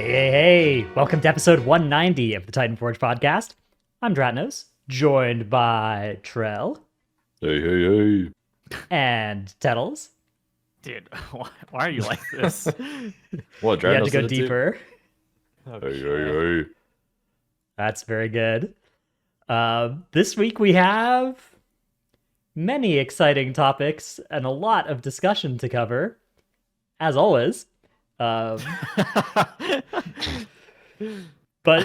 Hey! Welcome to episode 190 of the Titanforge podcast. I'm Dratnos, joined by Trell Hey. and Tettles. Dude, why are you like this? What, We had to Dragon's go in it too? deeper. Hey. That's very good. This week we have many exciting topics and a lot of discussion to cover, as always. But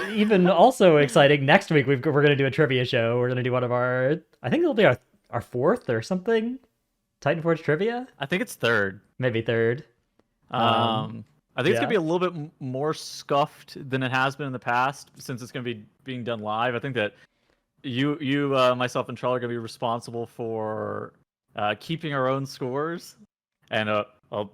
even also exciting, next week we're going to do a trivia show. We're going to do one of our, I think it'll be our fourth or something, Titanforge trivia? I think it's third. Maybe third. I think it's yeah. gonna be a little bit more scuffed than it has been in the past, since it's gonna be being done live. I think that myself, and Trell are gonna be responsible for keeping our own scores, and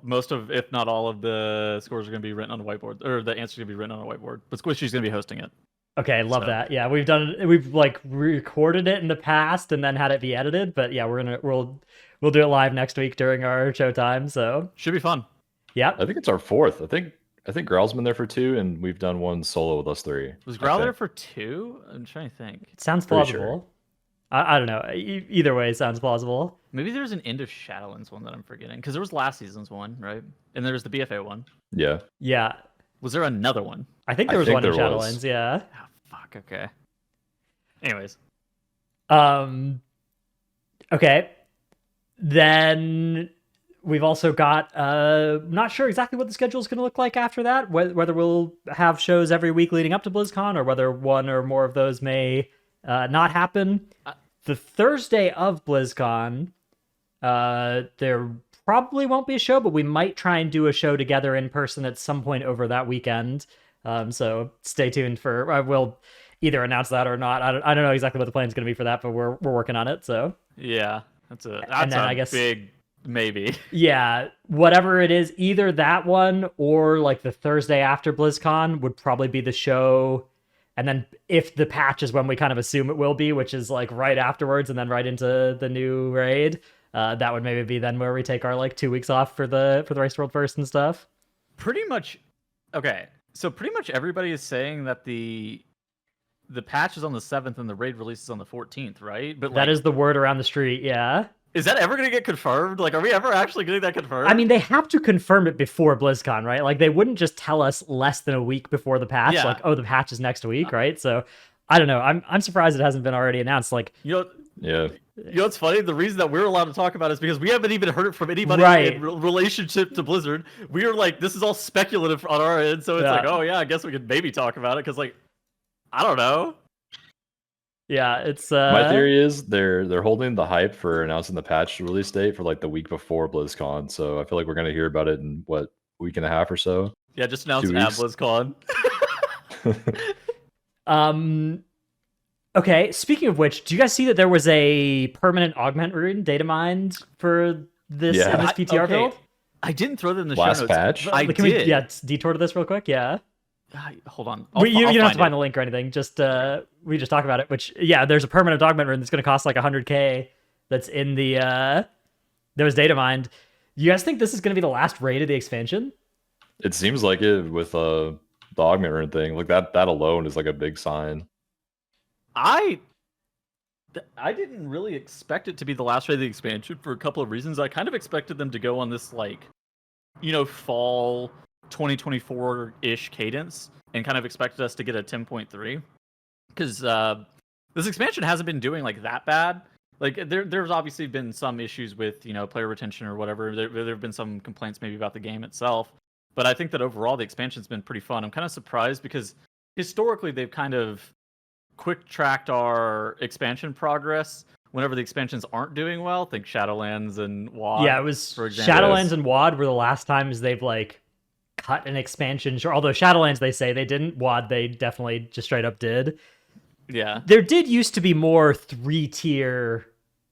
most of, if not all of the scores are gonna be written on a whiteboard, or the answers are gonna be written on a whiteboard. But Squishy's gonna be hosting it. Okay, love that. Yeah, we've like recorded it in the past and then had it be edited, but yeah, we'll do it live next week during our showtime. So Should be fun. yeah, I think it's our fourth. I think Growl's been there for two, and we've done one solo with us three. Was Growl there for two? I'm trying to think. it sounds Pretty plausible. I don't know. Either way, it sounds plausible. Maybe there's an End of Shadowlands one that I'm forgetting, because there was last season's one, right? And there was the BFA one. Yeah. Yeah, Was there another one? I think there was think one in there was. Shadowlands. Yeah. Oh, fuck. Okay. Anyways. Okay. Then we've also got not sure exactly what the schedule is going to look like after that. Whether we'll have shows every week leading up to BlizzCon, or whether one or more of those may not happen. The Thursday of BlizzCon, there probably won't be a show, but we might try and do a show together in person at some point over that weekend. So stay tuned for. We'll either announce that or not. I don't know exactly what the plan is going to be for that, but we're working on it. So Yeah, that's then a I guess- big maybe. yeah, whatever it is, either that one or like the Thursday after BlizzCon would probably be the show. And then if the patch is when we kind of assume it will be, which is like right afterwards and then right into the new raid, that would maybe be then where we take our like 2 weeks off for the Race World First and stuff. Pretty much. Okay, so pretty much everybody is saying that the patch is on the 7th and the raid release is on the 14th, right? But That is the word around the street, yeah. Is that ever going to get confirmed? Like, are we ever actually getting that confirmed? I mean, they have to confirm it before BlizzCon, right? Like, they wouldn't just tell us less than a week before the patch, Yeah. like, oh, the patch is next week, right? So, I don't know. I'm surprised it hasn't been already announced. Like, Yeah. Yeah. What's funny? The reason that we're allowed to talk about it is because we haven't even heard it from anybody Right. in relationship to Blizzard. We are like, this is all speculative on our end, so it's Yeah. like, oh yeah, I guess we could maybe talk about it, because like, I don't know. yeah, it's My theory is they're holding the hype for announcing the patch release date for like the week before BlizzCon. So I feel like we're gonna hear about it in what, week and a half or so. Yeah, just announce 2 at weeks. BlizzCon. Okay, speaking of which, do you guys see that there was a permanent augment rune data mined for this Yeah. in this PTR Okay, build? I didn't throw them in the Last show notes. patch? but I Can did. we detour to this real quick? Yeah. Hold on. You don't have to find it. the link or anything. Just we just talked about it. Which there's a permanent augment rune that's going to cost like 100k. That's in the there was data mined. You guys think this is going to be the last raid of the expansion? It seems like it with the augment rune thing. Like that alone is like a big sign. I didn't really expect it to be the last raid of the expansion for a couple of reasons. I kind of expected them to go on this like, fall 2024-ish cadence, and kind of expected us to get a 10.3, because this expansion hasn't been doing like that bad. Like there's obviously been some issues with player retention or whatever. There have been some complaints maybe about the game itself, but I think that overall the expansion's been pretty fun. I'm kind of surprised because historically they've kind of quick tracked our expansion progress whenever the expansions aren't doing well. Think Shadowlands and WoD. Yeah, it was for example. Shadowlands and WoD were the last times they've like cut an expansion. Sure, although Shadowlands they say they didn't, WoD they definitely just straight up did. Yeah. There did used to be more 3-tier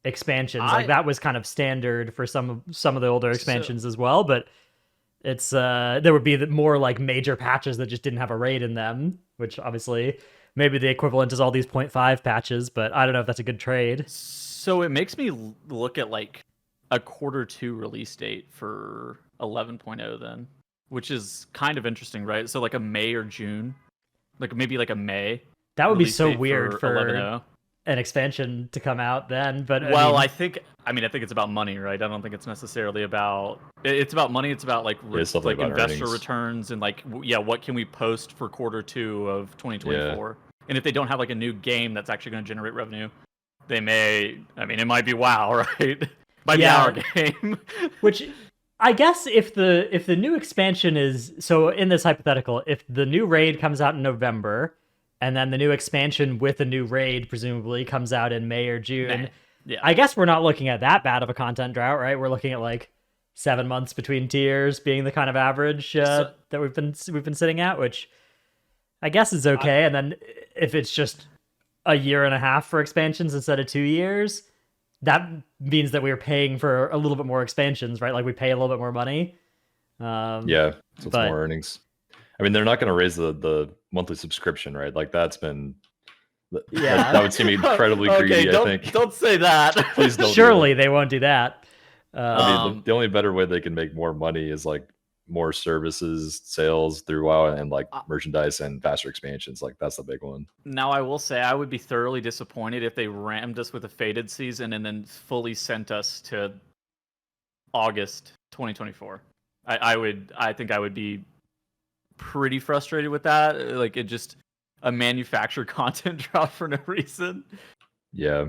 expansions. Like that was kind of standard for some of the older expansions as well, but it's there would be more like major patches that just didn't have a raid in them, which obviously maybe the equivalent is all these 0.5 patches, but I don't know if that's a good trade. So it makes me look at like a Q2 release date for 11.0 then. which is kind of interesting, right? So like a May or June, like maybe like a May. That would be release so date weird for 11.0. an expansion to come out then. But Well, I I think it's about money, right? I don't think it's necessarily about it's about money. It's about like it's definitely like about investor earnings. returns and like what can we post for Q2 of 2024? And if they don't have like a new game that's actually going to generate revenue, they may. I mean, it might be WoW, right? Might be our game. Which I guess if the new expansion is, so in this hypothetical, if the new raid comes out in November, and then the new expansion with a new raid presumably comes out in May or June, yeah, I guess we're not looking at that bad of a content drought, right? We're looking at like 7 months between tiers being the kind of average that we've been sitting at, which I guess is okay. And then if it's just a year and a half for expansions instead of 2 years, that means that we're paying for a little bit more expansions, right? Like we pay a little bit more money. Yeah, so it's more earnings. I mean, they're not going to raise the monthly subscription, right? Like that's been, that would seem incredibly greedy. I think. Don't say that. Please don't. Surely they won't do that. I mean, the only better way they can make more money is like more services, sales through WoW, and like merchandise and faster expansions. Like that's the big one. Now, I will say I would be thoroughly disappointed if they rammed us with a faded season and then fully sent us to August 2024. I think I would be pretty frustrated with that. Like it just a manufactured content drop for no reason. Yeah,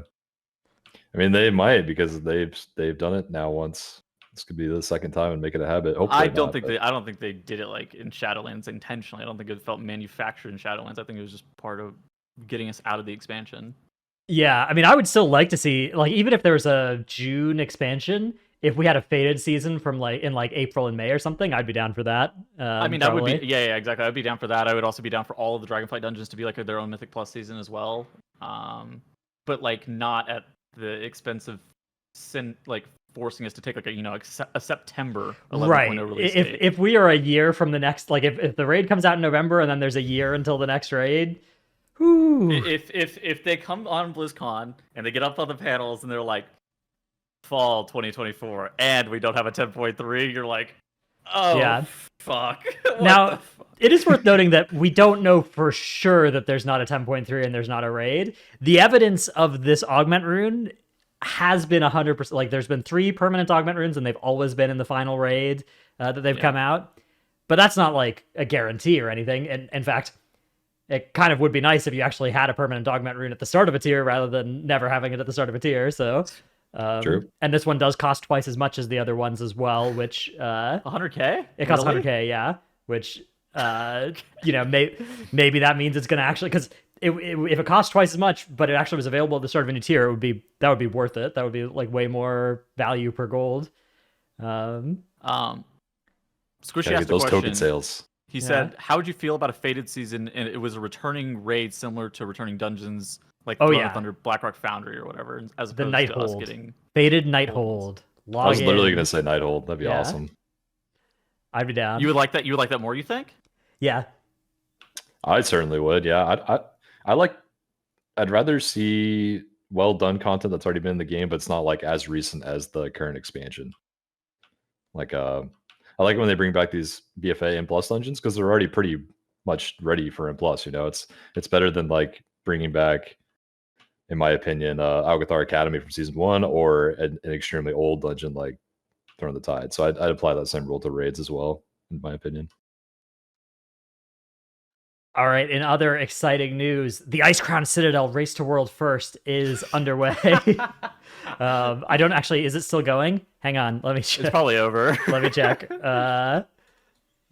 I mean they might because they've done it now once. This could be the second time and make it a habit. Hopefully I don't think they did it like in Shadowlands intentionally. I don't think it felt manufactured in Shadowlands. I think it was just part of getting us out of the expansion. Yeah, I mean, I would still like to see, like, even if there was a June expansion, if we had a faded season from like in like April and May or something, I'd be down for that. I mean, that would be yeah, exactly. I'd be down for that. I would also be down for all of the Dragonflight dungeons to be like their own Mythic Plus season as well. But like not at the expense of like forcing us to take like a September 11.0 release date. If we are a year from the next, like if the raid comes out in November and then there's a year until the next raid. Whew. If they come on BlizzCon and they get up on the panels and they're like fall 2024 and we don't have a 10.3, you're like, oh yeah, fuck. Now it is worth noting that we don't know for sure that there's not a 10.3 and there's not a raid. The evidence of this augment rune has been 100%. Like there's been 3 permanent augment runes and they've always been in the final raid that they've come out, but that's not like a guarantee or anything. And in fact, it kind of would be nice if you actually had a permanent augment rune at the start of a tier rather than never having it at the start of a tier. So true. And this one does cost twice as much as the other ones as well, which 100k. It costs 100k, yeah. Which maybe that means it's gonna actually, because if it costs twice as much, but it actually was available at the start of a new tier, that would be worth it. That would be like way more value per gold. Squishy asked those a question. Token sales. He said, "How would you feel about a faded season and it was a returning raid similar to returning dungeons like Throne of Thunder, Blackrock Foundry, or whatever, as opposed to us getting faded Nighthold?" I was literally gonna say Nighthold. That'd be awesome. I'd be down. You would like that? You would like that more? You think? Yeah, I certainly would. Yeah, I'd rather see well done content that's already been in the game, but it's not like as recent as the current expansion. Like I like when they bring back these BFA and Plus dungeons because they're already pretty much ready for M+. It's better than like bringing back, in my opinion, Algathar Academy from season 1 or an extremely old dungeon like Throne of the Tide. So I'd apply that same rule to raids as well, in my opinion. All right, in other exciting news, the Icecrown Citadel Race to World First is underway. I don't actually, is it still going? Hang on, let me check. It's probably over. Let me check. Okay,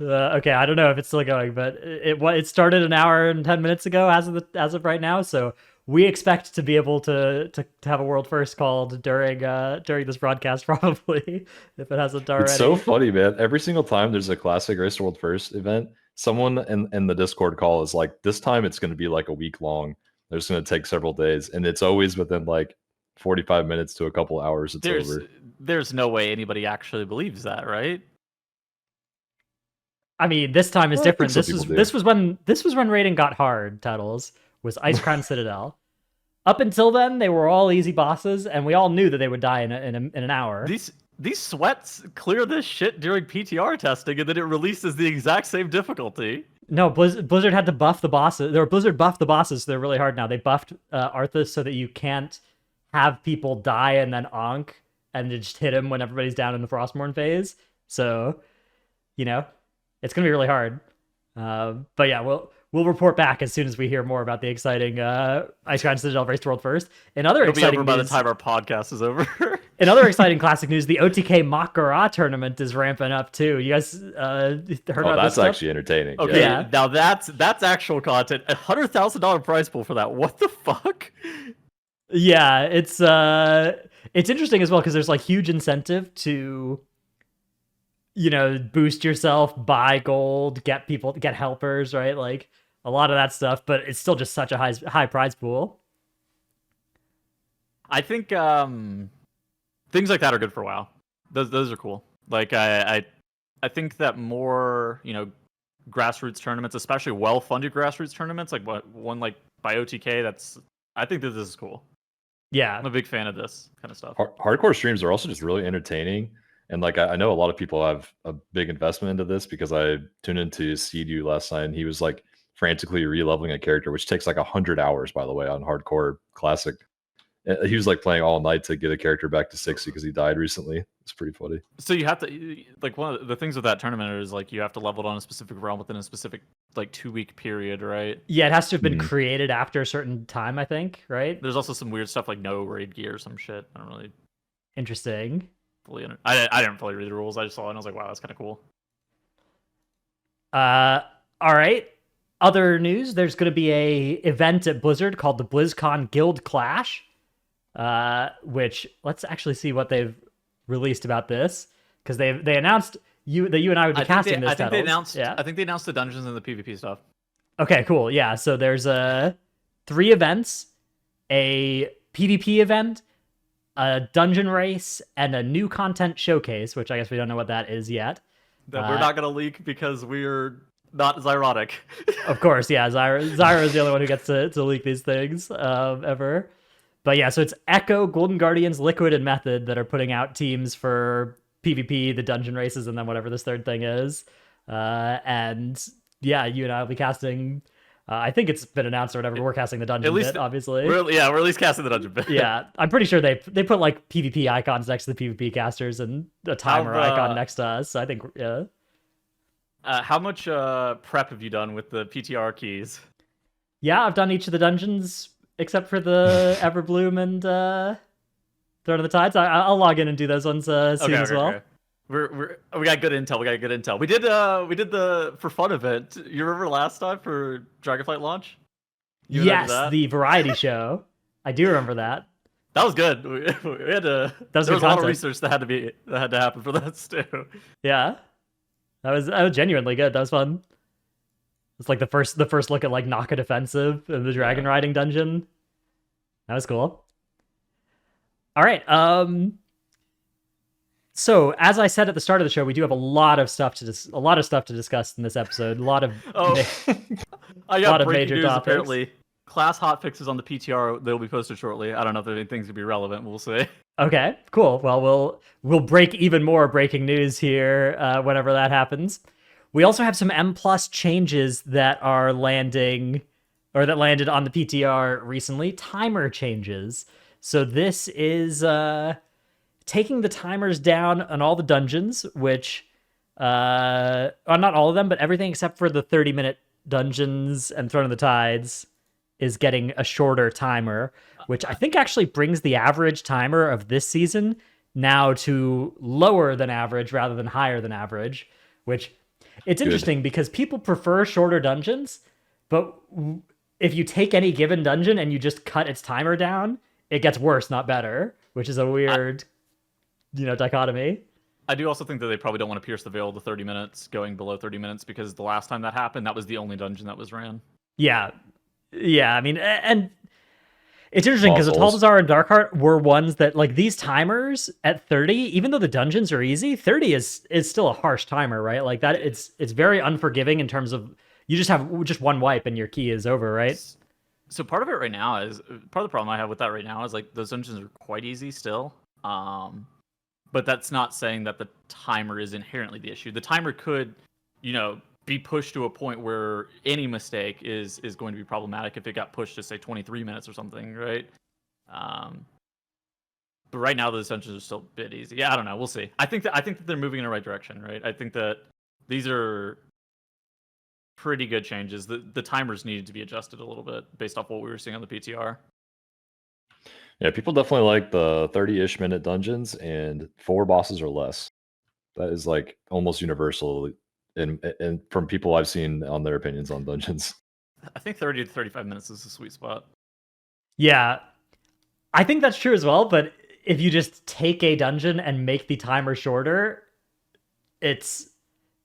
I don't know if it's still going, but it started an hour and 10 minutes ago as of right now, so we expect to be able to have a world first called during this broadcast, probably, if it hasn't already. It's so funny, man. Every single time there's a classic Race to World First event, someone in the Discord call is like, this time it's going to be like a week long. There's going to take several days, and it's always within like 45 minutes to a couple hours. Over. There's no way anybody actually believes that, right? I mean, this time is different. This was when raiding got hard. Tuttles was Icecrown Citadel. Up until then, they were all easy bosses, and we all knew that they would die in an hour. these sweats clear this shit during PTR testing, and then it releases the exact same difficulty. No, Blizzard had to buff the bosses. Blizzard buffed the bosses, so they're really hard now. They buffed Arthas so that you can't have people die and then onk and just hit him when everybody's down in the Frostmourne phase. So, it's gonna be really hard. But yeah, we'll report back as soon as we hear more about the exciting Ice Grind Citadel Race to World First. In other It'll exciting be over by news, the time our podcast is over. in other exciting classic news, the OTK Makara tournament is ramping up too. You guys heard about this that's stuff? actually entertaining. Okay, Yeah. now that's actual content. $100,000 prize pool for that. What the fuck? Yeah, it's interesting as well because there's like huge incentive to boost yourself, buy gold, get helpers, right? Like a lot of that stuff, but it's still just such a high prize pool. I think things like that are good for WoW. Those are cool. Like I think that more grassroots tournaments, especially well-funded grassroots tournaments, like one like by OTK. I think that this is cool. Yeah, I'm a big fan of this kind of stuff. Hardcore streams are also just really entertaining. And like I know a lot of people have a big investment into this because I tuned into Seedu last night and he was like frantically re-leveling a character, which takes like 100 hours, by the way, on Hardcore Classic. He was like playing all night to get a character back to 60 because he died recently. It's pretty funny. So you have to like one of the things with that tournament is like you have to level it on a specific realm within a specific like 2-week period, right? Yeah, it has to have been created after a certain time, I think, right? There's also some weird stuff like no raid gear or some shit. I don't really Interesting. I didn't fully read the rules. I just saw it and I was like, wow, that's kind of cool. All right. Other news, there's going to be a event at Blizzard called the BlizzCon Guild Clash, which let's actually see what they've released about this because they announced that you and I would be casting this. I think they announced the dungeons and the PvP stuff. Okay, cool. Yeah, so there's 3 events, a PvP event, a dungeon race, and a new content showcase, which I guess we don't know what that is yet. That we're not going to leak because we're not Zyrotic. Of course, yeah. Zyra is the only one who gets to leak these things ever. But yeah, so it's Echo, Golden Guardians, Liquid, and Method that are putting out teams for PvP, the dungeon races, and then whatever this third thing is. And yeah, you and I will be casting... I think it's been announced or whatever. We're casting the dungeon bit, obviously. We're at least casting the dungeon bit. Yeah, I'm pretty sure they put like PvP icons next to the PvP casters and a timer icon next to us. So I think, yeah. How much prep have you done with the PTR keys? Yeah, I've done each of the dungeons except for the Everbloom and Throne of the Tides. I'll log in and do those ones soon as well. Okay. We got good intel. We did the for fun event. You remember last time for Dragonflight launch? Yes, the variety show. I do remember that. That was good. We had to. There was a lot of research that had to happen for that too. Yeah, that was genuinely good. That was fun. It's like the first look at like Naka defensive in the dragon riding dungeon. That was cool. All right. So, as I said at the start of the show, we do have a lot of stuff to discuss in this episode. A lot of I got major news, topics. apparently. Class hotfixes on the PTR. They'll be posted shortly. I don't know if anything's gonna be relevant. We'll see. Okay, cool. Well, we'll break even more breaking news here whenever that happens. We also have some M+ changes that are landing, or that landed on the PTR recently. Timer changes. So this is taking the timers down on all the dungeons, which not all of them, but everything except for the 30-minute dungeons and Throne of the Tides is getting a shorter timer, which I think actually brings the average timer of this season now to lower than average rather than higher than average, which it's interesting because people prefer shorter dungeons, but if you take any given dungeon and you just cut its timer down, it gets worse, not better, which is a weird dichotomy. I do also think that they probably don't want to pierce the veil to 30 minutes, going below 30 minutes, because the last time that happened, that was the only dungeon that was ran. Yeah. I mean, and it's interesting because the Talbazar and Darkheart were ones that, like, these timers at 30, even though the dungeons are easy, 30 is still a harsh timer, right? Like that, it's very unforgiving in terms of you just have just one wipe and your key is over, right? So part of it right now is part of the problem I have with that right now is like those dungeons are quite easy still. but that's not saying that the timer is inherently the issue. The timer could, be pushed to a point where any mistake is going to be problematic if it got pushed to say 23 minutes or something, right? But right now the dungeons are still a bit easy. Yeah, I don't know. We'll see. I think that they're moving in the right direction, right? I think that these are pretty good changes. The timers needed to be adjusted a little bit based off what we were seeing on the PTR. Yeah, people definitely like the 30-ish minute dungeons and 4 bosses or less. That is like almost universal and from people I've seen on their opinions on dungeons. I think 30 to 35 minutes is the sweet spot. Yeah, I think that's true as well, but if you just take a dungeon and make the timer shorter, it's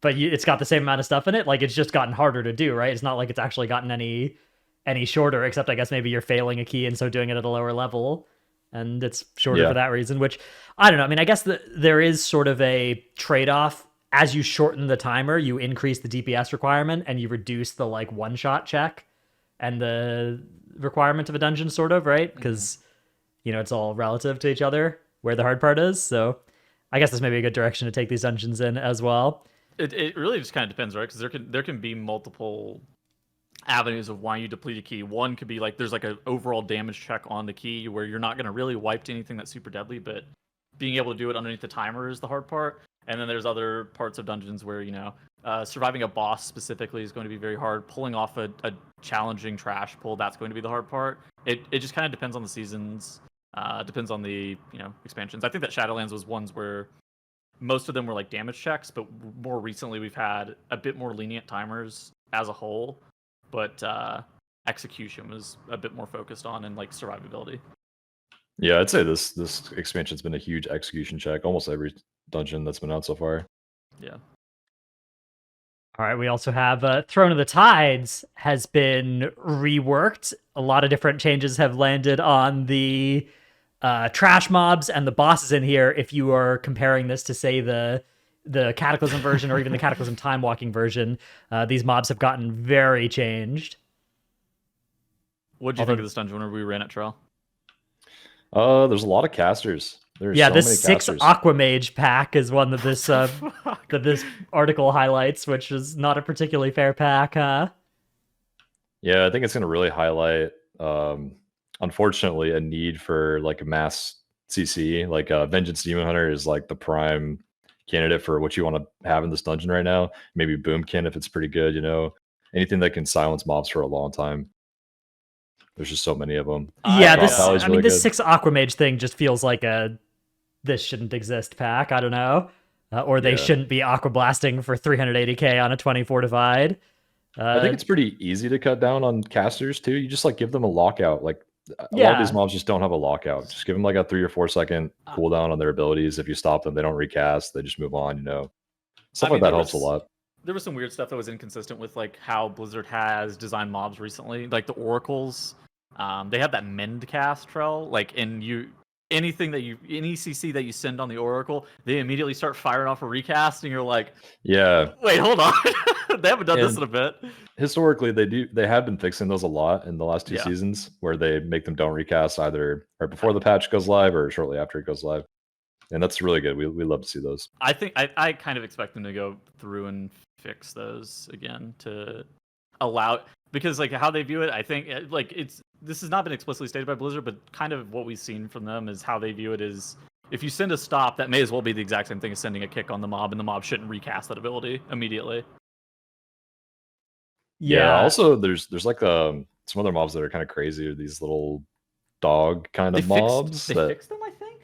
got the same amount of stuff in it. Like, it's just gotten harder to do, right? It's not like it's actually gotten any shorter, except I guess maybe you're failing a key and so doing it at a lower level, and it's shorter for that reason, which I don't know. I mean, I guess there is sort of a trade-off. As you shorten the timer, you increase the DPS requirement and you reduce the like one-shot check and the requirement of a dungeon, sort of, right? Because it's all relative to each other where the hard part is. So I guess this may be a good direction to take these dungeons in as well. It really just kind of depends, right? Because there can be multiple avenues of why you deplete a key. One could be like there's like an overall damage check on the key where you're not going to really wipe to anything that's super deadly, but being able to do it underneath the timer is the hard part. And then there's other parts of dungeons where surviving a boss specifically is going to be very hard. Pulling off a challenging trash pull, that's going to be the hard part. It just kind of depends on the seasons. Depends on the expansions. I think that Shadowlands was ones where most of them were like damage checks, but more recently we've had a bit more lenient timers as a whole, but execution was a bit more focused on and like survivability. Yeah, I'd say this expansion's been a huge execution check. Almost every dungeon that's been out so far. Yeah. All right, we also have Throne of the Tides has been reworked. A lot of different changes have landed on the trash mobs and the bosses in here. If you are comparing this to, say, the Cataclysm version or even the Cataclysm Time Walking version, these mobs have gotten very changed. What did you think of this dungeon whenever we ran at Trail? There's a lot of casters. There's so this many 6 casters. Aquamage pack is one that this that this article highlights, which is not a particularly fair pack, huh? Yeah, I think it's going to really highlight, unfortunately, a need for like a mass CC. Like Vengeance Demon Hunter is like the prime candidate for what you want to have in this dungeon right now. Maybe Boomkin if it's pretty good, anything that can silence mobs for a long time. There's just so many of them. Yeah, this really 6 Aquamage thing just feels like this shouldn't exist pack. I don't know. Or they shouldn't be Aqua Blasting for 380k on a 24 divide. I think it's pretty easy to cut down on casters too. You just like give them a lockout. Like a lot of these mobs just don't have a lockout. Just give them like a 3 or 4 second cooldown on their abilities. If you stop them, they don't recast. They just move on. Stuff like that helps a lot. There was some weird stuff that was inconsistent with like how Blizzard has designed mobs recently. Like the oracles, they have that mend cast trail. Like any CC that you send on the oracle, they immediately start firing off a recast, and you're like, yeah, wait, hold on. They haven't done this in a bit. Historically, they have been fixing those a lot in the last 2 seasons, where they make them don't recast either right before the patch goes live or shortly after it goes live, and that's really good. We love to see those. I think I kind of expect them to go through and fix those again to allow, because like how they view it, I think like this has not been explicitly stated by Blizzard, but kind of what we've seen from them is how they view it is if you send a stop, that may as well be the exact same thing as sending a kick on the mob, and the mob shouldn't recast that ability immediately. Yeah. Also, there's like some other mobs that are kind of crazy. These little dog kind of mobs. They fixed them, I think.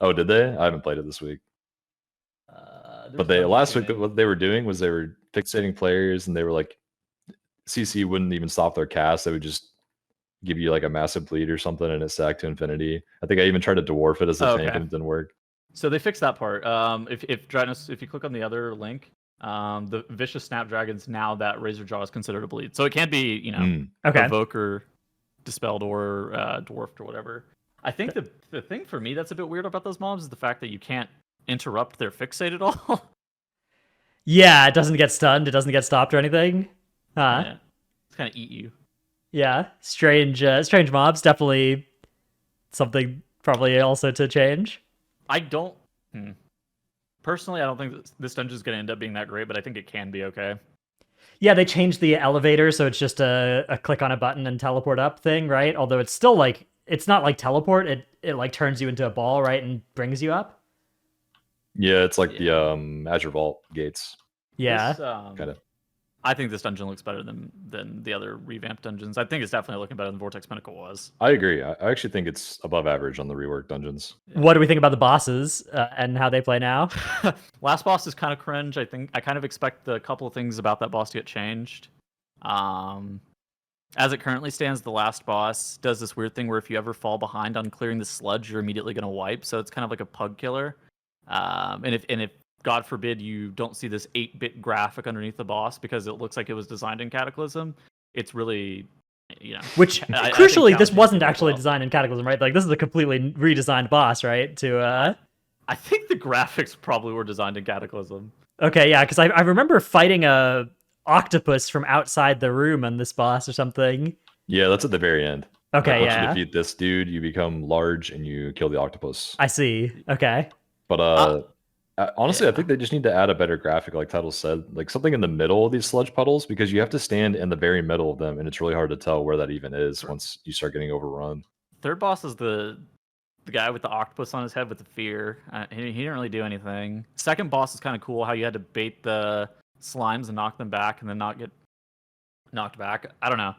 Oh, did they? I haven't played it this week. But last week what they were doing was they were fixating players, and they were like, CC wouldn't even stop their cast. They would just give you like a massive bleed or something, and it stacked to infinity. I think I even tried to dwarf it as a tank, and it didn't work. So they fixed that part. If you click on the other link, the Vicious Snapdragon's now that Razor Jaw is considered a bleed. So it can be, Evoker, Dispelled, or Dwarfed, or whatever. I think the thing for me that's a bit weird about those mobs is the fact that you can't interrupt their fixate at all. Yeah, it doesn't get stunned. It doesn't get stopped or anything. Yeah. It's kind of eat you. Yeah, strange mobs. Definitely something probably also to change. I don't Personally, I don't think this dungeon is going to end up being that great, but I think it can be okay. Yeah, they changed the elevator, so it's just a click on a button and teleport up thing, right? Although it's still like, it's not like teleport, it like turns you into a ball, right, and brings you up. Yeah, it's like the Azure Vault gates. Yeah. Kind of. I think this dungeon looks better than the other revamped dungeons. I think it's definitely looking better than Vortex Pinnacle was. I agree. I actually think it's above average on the rework dungeons. What do we think about the bosses and how they play now? Last boss is kind of cringe. I think I kind of expect a couple of things about that boss to get changed. As it currently stands, the last boss does this weird thing where if you ever fall behind on clearing the sludge, you're immediately going to wipe. So it's kind of like a pug killer. And if God forbid you don't see this 8-bit graphic underneath the boss because it looks like it was designed in Cataclysm, it's really, Which crucially, this wasn't actually designed in Cataclysm, right? Like this is a completely redesigned boss, right? I think the graphics probably were designed in Cataclysm. Okay, yeah, because I remember fighting a octopus from outside the room on this boss or something. Yeah, that's at the very end. Okay, Once you defeat this dude, you become large and you kill the octopus. I see. Okay. But honestly, I think they just need to add a better graphic, like Title said, like something in the middle of these sludge puddles, because you have to stand in the very middle of them, and it's really hard to tell where that even is once you start getting overrun. Third boss is the guy with the octopus on his head with the fear. He didn't really do anything. Second boss is kind of cool, how you had to bait the slimes and knock them back and then not get knocked back. I don't know.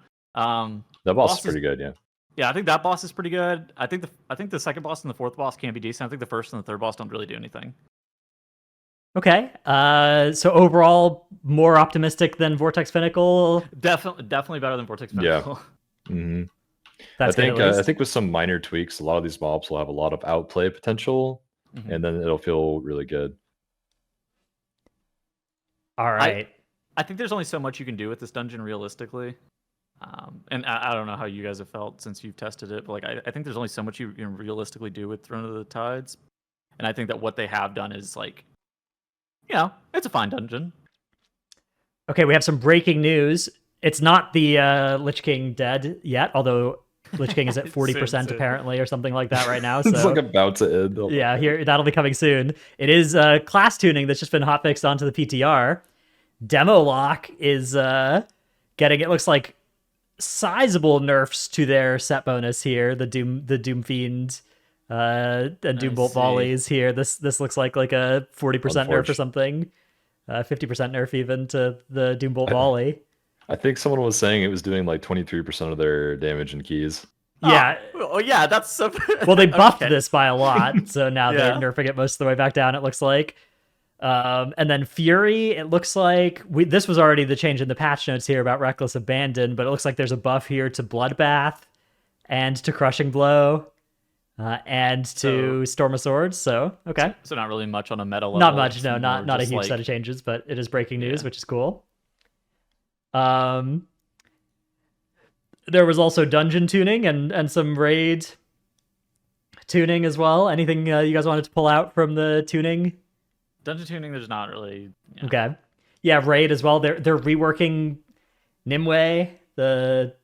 That boss is pretty good, yeah. Yeah, I think that boss is pretty good. I think the second boss and the fourth boss can be decent. I think the first and the third boss don't really do anything. Okay. So overall, more optimistic than Vortex Pinnacle. Definitely better than Vortex Pinnacle. Yeah. Mm-hmm. That's I think with some minor tweaks, a lot of these mobs will have a lot of outplay potential, and then it'll feel really good. All right. I think there's only so much you can do with this dungeon realistically. And I don't know how you guys have felt since you've tested it, but like I think there's only so much you can realistically do with Throne of the Tides. And I think that what they have done is like, it's a fine dungeon. Okay, we have some breaking news. It's not the Lich King dead yet, although Lich King is at 40% apparently or something like that right now. So it's like about to end. Yeah, that'll be coming soon. It is class tuning that's just been hotfixed onto the PTR. Demo lock is getting, it looks like, sizable nerfs to their set bonus here. The Doom Fiend and Doom Bolt volleys here. This looks like a 40% nerf or something. 50% nerf even to the Doom Bolt volley. I think someone was saying it was doing like 23% of their damage in keys. Yeah. Oh yeah, that's so. Well, they buffed this by a lot, so now they're nerfing it most of the way back down. It looks like. And then Fury, it looks like this was already the change in the patch notes here about Reckless Abandon, but it looks like there's a buff here to Bloodbath and to Crushing Blow and to Storm of Swords. So, okay. So not really much on a meta level. Not much, no, not a huge set of changes, but it is breaking news, which is cool. There was also dungeon tuning and some raid tuning as well. Anything you guys wanted to pull out from the tuning? Dungeon tuning, there's not really. Okay. Yeah, raid as well. They're reworking Nimue, the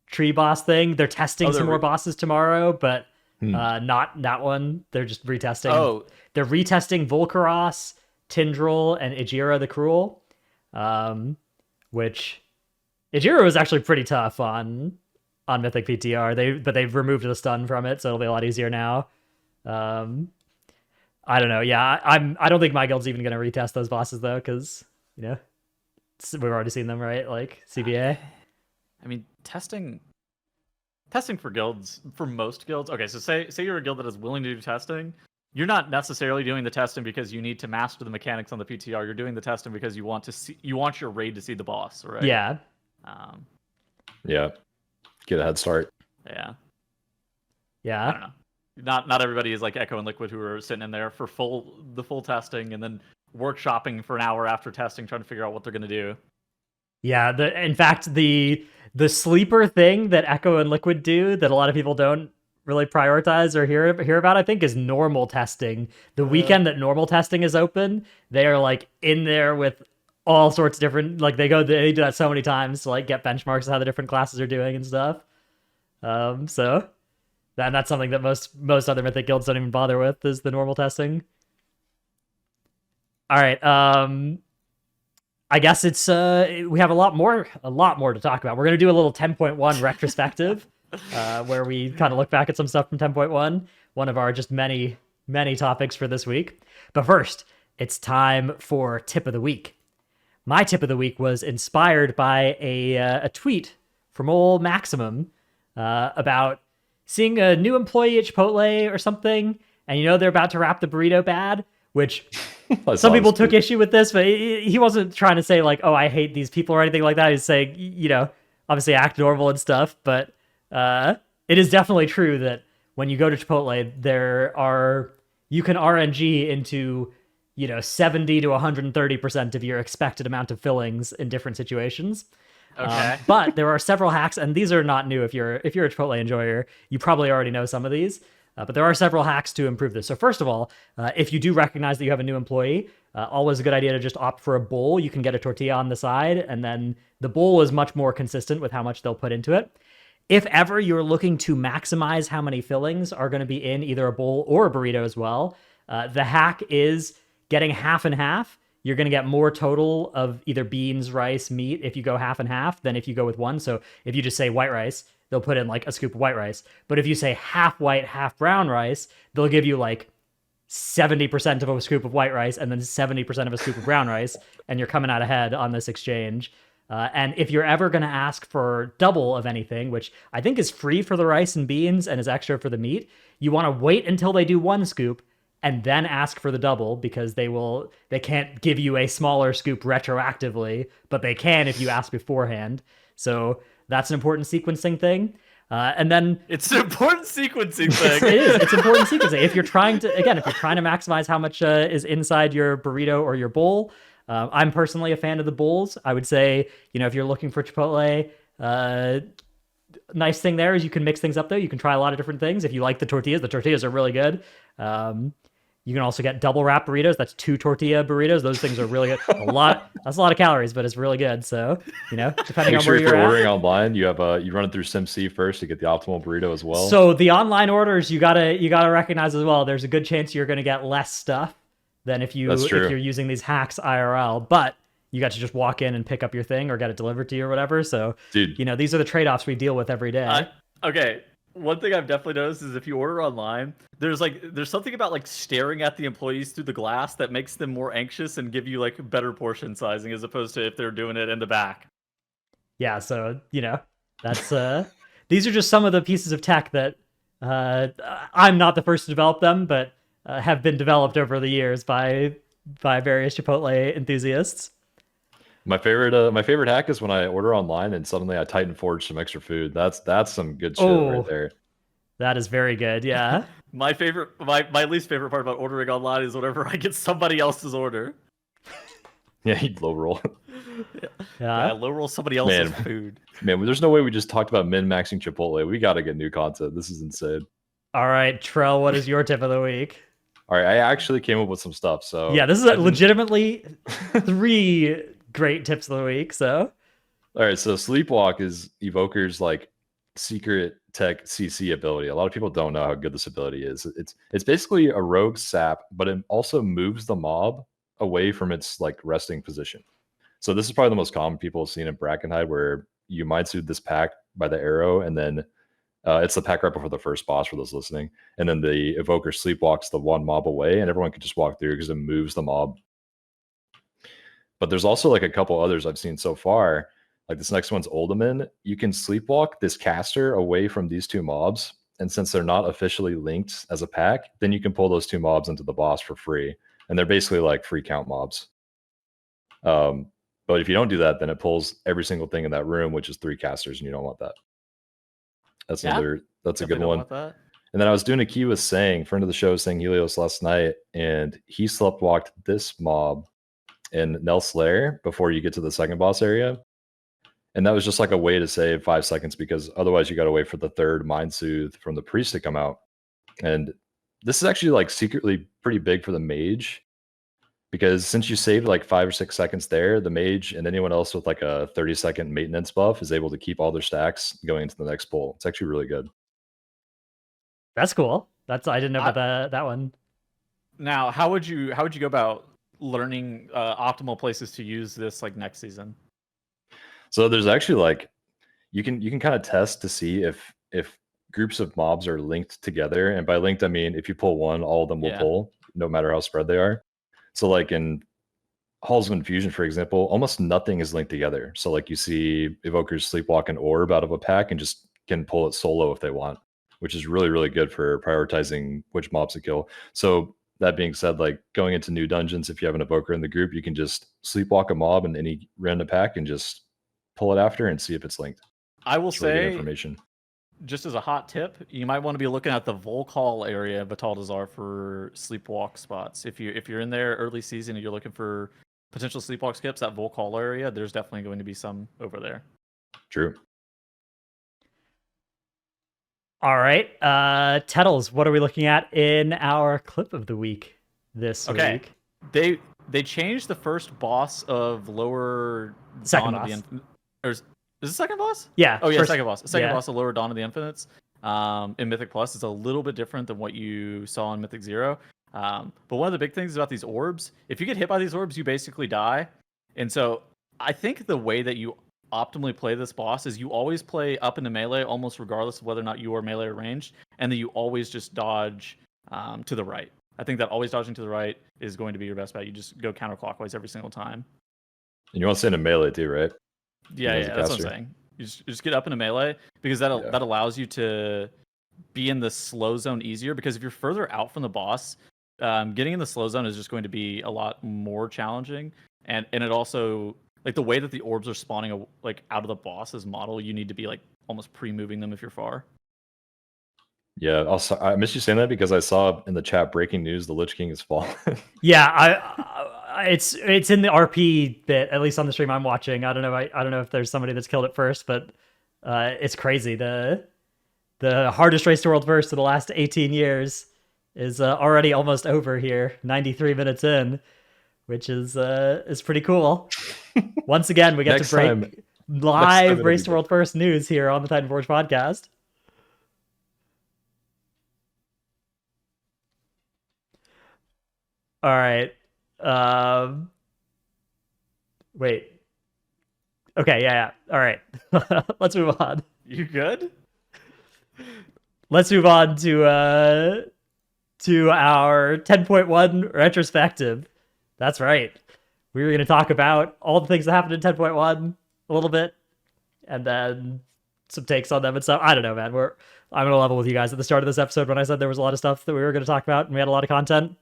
tree boss thing. They're testing some more bosses tomorrow, but not that one. They're just retesting. Oh. They're retesting Volcaros, Tindril, and Ejira the Cruel. Which Ejira was actually pretty tough on Mythic PTR. But they've removed the stun from it, so it'll be a lot easier now. I don't know. Yeah, I don't think my guild's even gonna retest those bosses though, because we've already seen them, right? Like CBA. I mean, testing for guilds, for most guilds. Okay, so say you're a guild that is willing to do testing. You're not necessarily doing the testing because you need to master the mechanics on the PTR. You're doing the testing because you want your raid to see the boss, right? Yeah. Yeah. Get a head start. Yeah. Yeah. I don't know. Not everybody is like Echo and Liquid who are sitting in there for the full testing and then workshopping for an hour after testing, trying to figure out what they're gonna do. Yeah. In fact, the sleeper thing that Echo and Liquid do that a lot of people don't really prioritize or hear about, I think, is normal testing. The weekend that normal testing is open, they are like in there with all sorts of different, like they do that so many times to like get benchmarks of how the different classes are doing and stuff. So that's something that most other Mythic guilds don't even bother with, is the normal testing. All right. I guess it's we have a lot more to talk about. We're gonna do a little 10.1 retrospective, where we kind of look back at some stuff from 10.1, one of our just many topics for this week. But first, it's time for tip of the week. My tip of the week was inspired by a tweet from old Maximum about seeing a new employee at Chipotle or something, and they're about to wrap the burrito bad, which some people took issue with this, but he wasn't trying to say like, oh, I hate these people or anything like that. He's saying, obviously act normal and stuff, but it is definitely true that when you go to Chipotle, you can RNG into 70 to 130% of your expected amount of fillings in different situations. Okay. But there are several hacks, and these are not new. If you're a Chipotle enjoyer, you probably already know some of these. But there are several hacks to improve this. So first of all, if you do recognize that you have a new employee, always a good idea to just opt for a bowl. You can get a tortilla on the side, and then the bowl is much more consistent with how much they'll put into it. If ever you're looking to maximize how many fillings are going to be in either a bowl or a burrito as well, the hack is getting half and half. You're going to get more total of either beans, rice, meat if you go half and half than if you go with one. So if you just say white rice, they'll put in like a scoop of white rice. But if you say half white, half brown rice, they'll give you like 70% of a scoop of white rice and then 70% of a scoop of brown rice, and you're coming out ahead on this exchange. And if you're ever going to ask for double of anything, which I think is free for the rice and beans and is extra for the meat, you want to wait until they do one scoop and then ask for the double, because they can't give you a smaller scoop retroactively, but they can if you ask beforehand. So that's an important sequencing thing. And then it's an important sequencing thing. It is. It's important sequencing. If you're trying to maximize how much is inside your burrito or your bowl, I'm personally a fan of the bowls. I would say, if you're looking for Chipotle, nice thing there is you can mix things up there. You can try a lot of different things. If you like the tortillas are really good. You can also get double wrap burritos. That's 2 tortilla burritos. Those things are really good. That's a lot of calories, but it's really good. So, depending on where if you're ordering at. online, you run it through SimC first to get the optimal burrito as well. So the online orders, you gotta recognize as well. There's a good chance you're gonna get less stuff than if you're using these hacks IRL. But you got to just walk in and pick up your thing or get it delivered to you or whatever. So, dude, these are the trade-offs we deal with every day. Okay. One thing I've definitely noticed is if you order online, there's something about like staring at the employees through the glass that makes them more anxious and give you like better portion sizing as opposed to if they're doing it in the back. Yeah, so that's these are just some of the pieces of tech that I'm not the first to develop them, but have been developed over the years by various Chipotle enthusiasts. My favorite hack is when I order online and suddenly I Titanforge some extra food. That's some good shit right there. That is very good. Yeah. My least favorite part about ordering online is whenever I get somebody else's order. Yeah, you low roll. Yeah, low roll somebody else's food. Man, there's no way we just talked about min-maxing Chipotle. We got to get new content. This is insane. All right, Trell, what is your tip of the week? All right, I actually came up with some stuff. So yeah, this is legitimately 3 great tips of the week. So all right, so Sleepwalk is Evoker's like secret tech CC ability. A lot of people don't know how good this ability is. It's basically a rogue sap, but it also moves the mob away from its like resting position. So this is probably the most common people have seen in Brackenhide, where you Mindsuit this pack by the arrow, and then it's the pack right before the first boss for those listening. And then the Evoker sleepwalks the one mob away, and everyone can just walk through because it moves the mob. But there's also like a couple others I've seen so far. Like this next one's Uldaman. You can sleepwalk this caster away from these 2 mobs. And since they're not officially linked as a pack, then you can pull those 2 mobs into the boss for free. And they're basically like free count mobs. But if you don't do that, then it pulls every single thing in that room, which is 3 casters, and you don't want that. That's a good one. And then I was doing a key with Sang, friend of the show, Sang Helios, last night, and he sleptwalked this mob in Nel's Lair before you get to the second boss area. And that was just like a way to save 5 seconds, because otherwise you got to wait for the third Mind Soothe from the priest to come out. And this is actually like secretly pretty big for the mage, because since you saved like 5 or 6 seconds there, the mage and anyone else with like a 30-second maintenance buff is able to keep all their stacks going into the next pull. It's actually really good. That's cool. I didn't know about that one. Now, how would you go about learning optimal places to use this like next season? So there's actually like you can kind of test to see if groups of mobs are linked together, and by linked I mean if you pull one, all of them will Yeah. pull, no matter how spread they are. So like in Halls of Infusion, for example, almost nothing is linked together. So like you see evokers sleepwalk an orb out of a pack and just can pull it solo if they want, which is really, really good for prioritizing which mobs to kill. So that being said, like going into new dungeons, if you have an evoker in the group, you can just sleepwalk a mob in any random pack and just pull it after and see if it's linked. I will It's really good say, information. just as a hot tip, you might want to be looking at the Volcall area of Bataldazar for sleepwalk spots. If you're in there early season and you're looking for potential sleepwalk skips, that Volcall area, there's definitely going to be some over there. True. All right. Tettles, what are we looking at in our clip of the week this week? They changed the first boss of lower Second Dawn boss. of the is it second boss? Yeah. Oh yeah, first- second boss. Second yeah. boss of lower Dawn of the Infinites. In Mythic Plus, it's a little bit different than what you saw in Mythic Zero. But one of the big things about these orbs, if you get hit by these orbs, you basically die. And so I think the way that you optimally play this boss is you always play up into melee, almost regardless of whether or not you are melee or ranged, and then you always just dodge to the right. I think that always dodging to the right is going to be your best bet. You just go counterclockwise every single time. And you want to stay in a melee too, right? Yeah, as a that's what I'm caster. saying. You just get up into melee because that allows you to be in the slow zone easier. Because if you're further out from the boss, getting in the slow zone is just going to be a lot more challenging. And it also, like, the way that the orbs are spawning like out of the boss's model, you need to be like almost pre-moving them if you're far. Yeah, also I missed you saying that because I saw in the chat breaking news the Lich King is fallen. Yeah, it's in the RP bit, at least on the stream I'm watching. I don't know if there's somebody that's killed it first, but it's crazy. The hardest race to world first of the last 18 years is already almost over here, 93 minutes in, which is pretty cool. Once again, we get to break live race to world first news here on the Titanforge podcast. All right. Wait. Okay, yeah. All right. Let's move on. You good? Let's move on to our 10.1 retrospective. That's right. We were going to talk about all the things that happened in 10.1 a little bit, and then some takes on them and stuff. I don't know, man. I'm going to level with you guys at the start of this episode when I said there was a lot of stuff that we were going to talk about and we had a lot of content.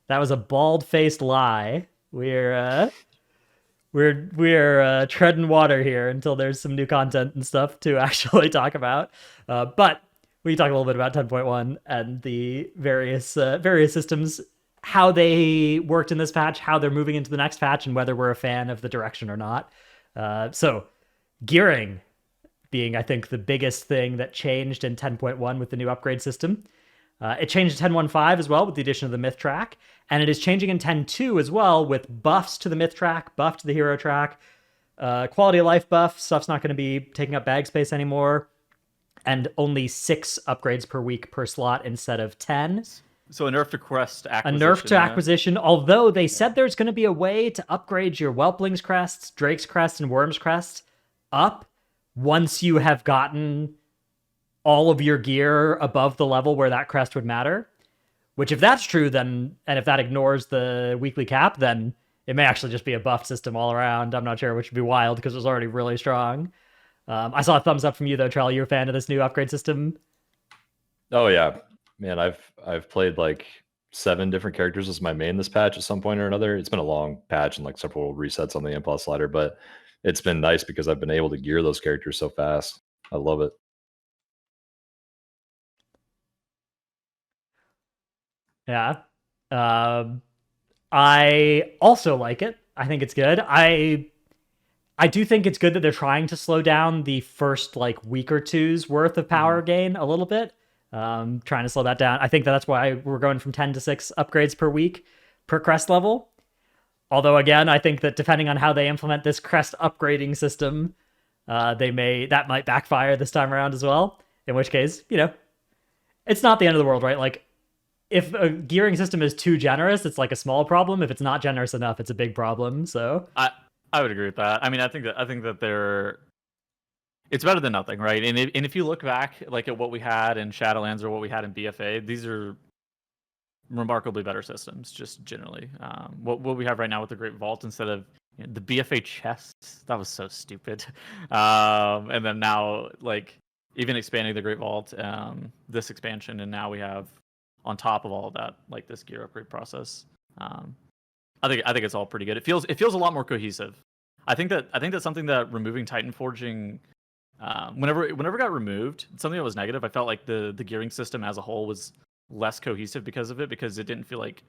That was a bald-faced lie. We're treading water here until there's some new content and stuff to actually talk about. But we can talk a little bit about 10.1 and the various systems, how they worked in this patch, how they're moving into the next patch, and whether we're a fan of the direction or not. So gearing being, I think, the biggest thing that changed in 10.1 with the new upgrade system. It changed in 10.1.5 as well with the addition of the myth track, and it is changing in 10.2 as well with buffs to the myth track, buff to the hero track, quality of life buff. Stuff's not going to be taking up bag space anymore, and only 6 upgrades per week per slot instead of 10. So a nerf to crest acquisition. A nerf to acquisition, although they said there's going to be a way to upgrade your Whelpling's crests, Drake's crest, and Worm's crest up once you have gotten all of your gear above the level where that crest would matter. Which, if that's true, then, and if that ignores the weekly cap, then it may actually just be a buff system all around. I'm not sure, which would be wild because it was already really strong. I saw a thumbs up from you though, Trell. You're a fan of this new upgrade system? Oh yeah, man. I've played like 7 different characters as my main this patch at some point or another. It's been a long patch and like several resets on the impulse slider, but it's been nice because I've been able to gear those characters so fast. I love it. Yeah. I also like it. I think it's good. I do think it's good that they're trying to slow down the first like week or two's worth of power gain a little bit. Trying to slow that down. I think that's why we're going from 10 to 6 upgrades per week per crest level. Although again, I think that depending on how they implement this crest upgrading system, that might backfire this time around as well. In which case, it's not the end of the world, right? Like, if a gearing system is too generous, it's like a small problem. If it's not generous enough, it's a big problem. So I would agree with that. I mean, I think that they're it's better than nothing, right? And if you look back like at what we had in Shadowlands or what we had in BFA, these are remarkably better systems, just generally. What we have right now with the Great Vault instead of the BFA chests, that was so stupid. And then now, like, even expanding the Great Vault, this expansion, and now we have on top of all of that, like this gear upgrade process. I think it's all pretty good. It feels a lot more cohesive. I think that's something that removing Titan forging, whenever it got removed, something that was negative. I felt like the gearing system as a whole was less cohesive because of it, because it didn't feel like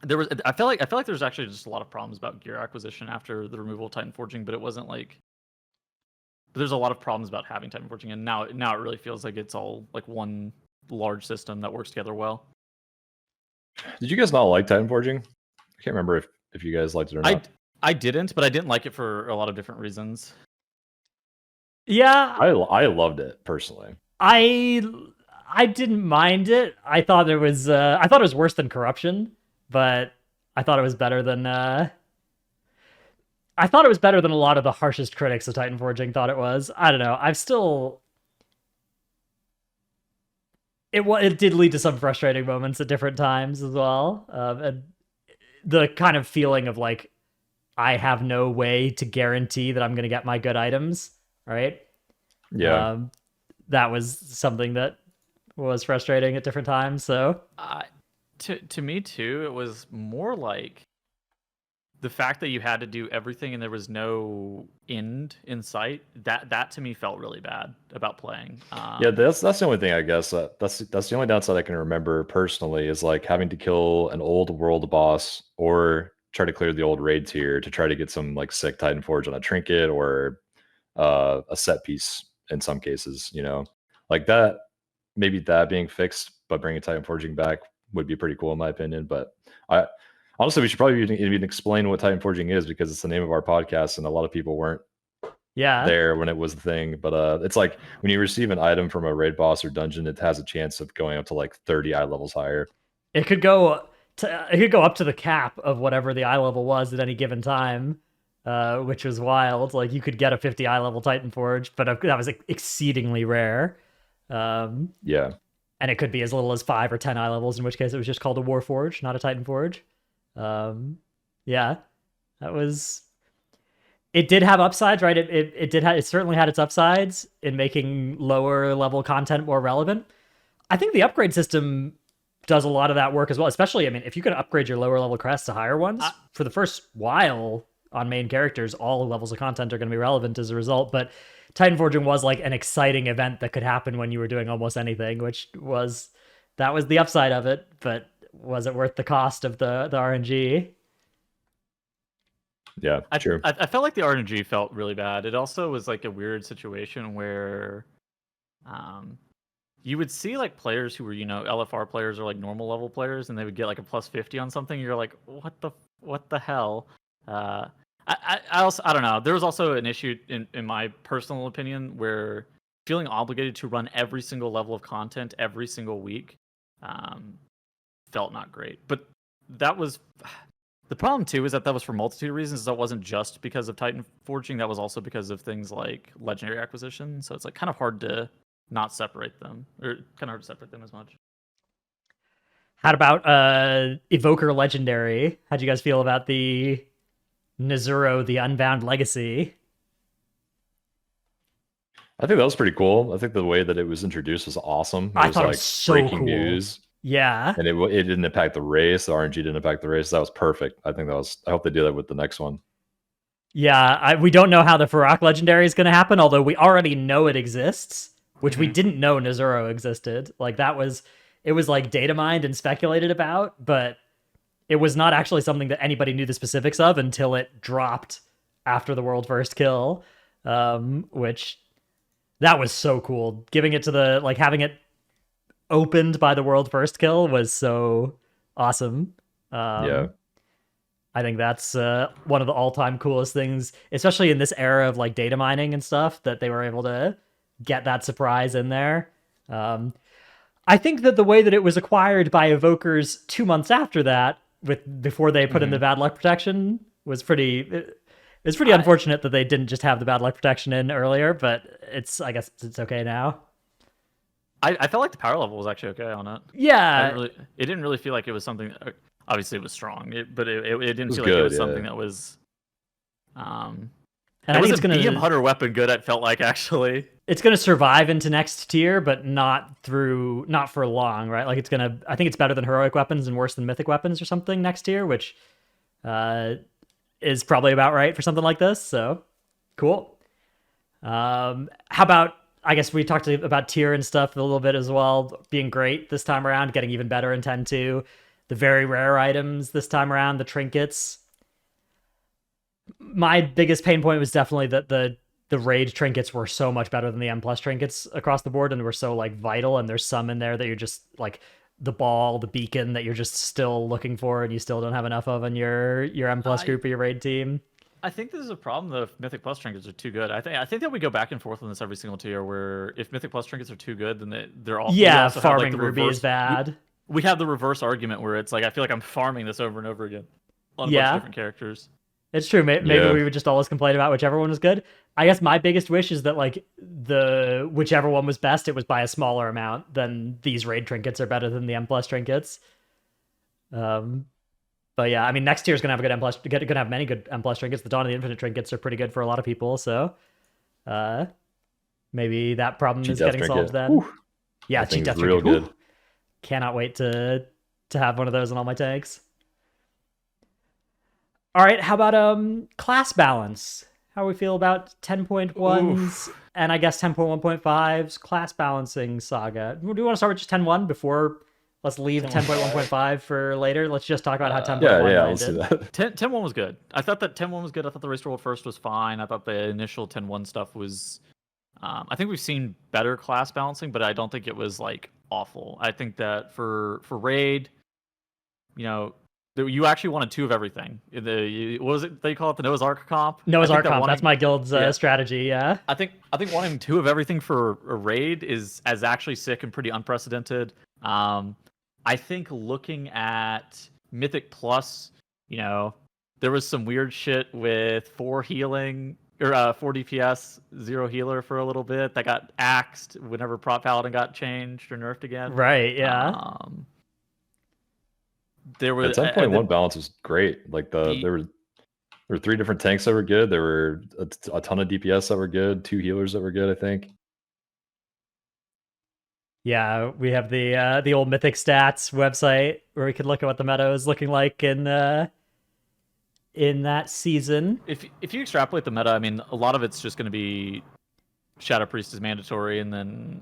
there was. I felt like there was actually just a lot of problems about gear acquisition after the removal of Titan forging, but it wasn't like. But there's a lot of problems about having Titan forging, and now it really feels like it's all like one large system that works together well. Did you guys not like Titan forging? I can't remember if you guys liked it or not. I didn't, but I didn't like it for a lot of different reasons. Yeah, I loved it personally. I didn't mind it. I thought it was worse than corruption, but I thought it was better than a lot of the harshest critics of Titan forging thought it was. I don't know. It did lead to some frustrating moments at different times as well. And the kind of feeling of like, I have no way to guarantee that I'm going to get my good items, right? Yeah. That was something that was frustrating at different times. So to me too, it was more like the fact that you had to do everything and there was no end in sight. That to me felt really bad about playing. Yeah, that's the only thing, I guess. That's the only downside I can remember personally, is like having to kill an old world boss or try to clear the old raid tier to try to get some like sick Titan Forge on a trinket or a set piece in some cases, like that. Maybe that being fixed, but bringing Titan Forging back would be pretty cool in my opinion. But honestly, we should probably even explain what Titan Forging is, because it's the name of our podcast and a lot of people weren't there when it was the thing. But it's like when you receive an item from a raid boss or dungeon, it has a chance of going up to like 30 eye levels higher. It could go up to the cap of whatever the eye level was at any given time, which was wild. Like you could get a 50 eye level Titan Forge, but that was exceedingly rare. Yeah. And it could be as little as 5 or 10 eye levels, in which case it was just called a War Forge, not a Titan Forge. Yeah, that was. It did have upsides, right? It certainly had its upsides in making lower level content more relevant. I think the upgrade system does a lot of that work as well. Especially, I mean, if you can upgrade your lower level crests to higher ones, for the first while on main characters, all levels of content are going to be relevant as a result. But Titan Forging was like an exciting event that could happen when you were doing almost anything, that was the upside of it. But was it worth the cost of the RNG? Yeah, true. I felt like the RNG felt really bad. It also was like a weird situation where you would see like players who were, LFR players or like normal level players, and they would get like a plus 50 on something. You're like, what the hell? I don't know. There was also an issue in my personal opinion where feeling obligated to run every single level of content every single week felt not great. But that was the problem too, is that was for multitude of reasons. That wasn't just because of Titan forging. That was also because of things like legendary acquisition. So it's like kind of hard to not separate them, or kind of hard to separate them as much. How about Evoker Legendary? How'd you guys feel about the Nezuro, the Unbound Legacy? I think that was pretty cool. I think the way that it was introduced was awesome. I thought it was so breaking cool. News. Yeah. And it didn't impact the race. The RNG didn't impact the race. That was perfect. I hope they do that with the next one. Yeah, we don't know how the Farrak Legendary is going to happen, although we already know it exists, which we didn't know Nezuro existed. Like it was like data mined and speculated about, but it was not actually something that anybody knew the specifics of until it dropped after the world first kill, which that was so cool. Giving it to having it opened by the world first kill was so awesome. Yeah. I think that's one of the all-time coolest things, especially in this era of like data mining and stuff, that they were able to get that surprise in there. I think that the way that it was acquired by Evokers 2 months after that, before they put in the bad luck protection, was pretty. It's pretty unfortunate that they didn't just have the bad luck protection in earlier, but I guess it's okay now. I felt like the power level was actually okay on it. Yeah, It didn't really feel like it was something. Obviously, it was strong, but it didn't feel good, like it was something that was. and it I was think a BM Hunter weapon good. It felt like actually. It's gonna survive into next tier, but not for long, right? Like I think it's better than heroic weapons and worse than mythic weapons or something next tier, which is probably about right for something like this. So cool. How about, I guess we talked about tier and stuff a little bit as well, being great this time around, getting even better in 10.2. The very rare items this time around, the trinkets. My biggest pain point was definitely that the raid trinkets were so much better than the M+ trinkets across the board, and were so like vital, and there's some in there that you're just like the ball, the beacon that you're just still looking for, and you still don't have enough of in your M+ group or your raid team. I think this is a problem though if Mythic Plus trinkets are too good. I think that we go back and forth on this every single tier, where if Mythic Plus trinkets are too good, then they're all farming Ruby is bad. We have the reverse argument where it's like I feel like I'm farming this over and over again on a bunch of different characters. It's true. Maybe we would just always complain about whichever one was good. I guess my biggest wish is that like whichever one was best, it was by a smaller amount than these raid trinkets are better than the M+ trinkets. But yeah, I mean, next tier is gonna have a good M+, gonna have many good M+ trinkets. The Dawn of the Infinite trinkets are pretty good for a lot of people, so maybe that problem is getting solved then. Whew. Yeah, Cheat Death real trinket. good. Cannot wait to have one of those in all my tanks. All right, how about class balance? How we feel about 10.1's and I guess 10.1.5's class balancing saga? Do we want to start with just 10.1 before? Let's leave 10.1.5 for later. Let's just talk about how 10.1 yeah, landed. let's do that. 10.1 was good. I thought that 10.1 was good. I thought the Race to World First was fine. I thought the initial 10.1 stuff was. I think we've seen better class balancing, but I don't think it was like awful. I think that for raid, you actually wanted 2 of everything. What was it they call it? The Noah's Ark comp? Noah's Ark comp. That's my guild's strategy, yeah. I think wanting 2 of everything for a raid is actually sick and pretty unprecedented. I think looking at Mythic Plus, there was some weird shit with 4 healing or 4 DPS, 0 healer for a little bit that got axed whenever Prop Paladin got changed or nerfed again. Right, yeah. There was 10.1 balance was great. Like there were 3 different tanks that were good. There were a ton of DPS that were good, 2 healers that were good, I think. Yeah, we have the old Mythic Stats website where we could look at what the meta is looking like in that season. If you extrapolate the meta, I mean, a lot of it's just going to be Shadow Priest is mandatory, and then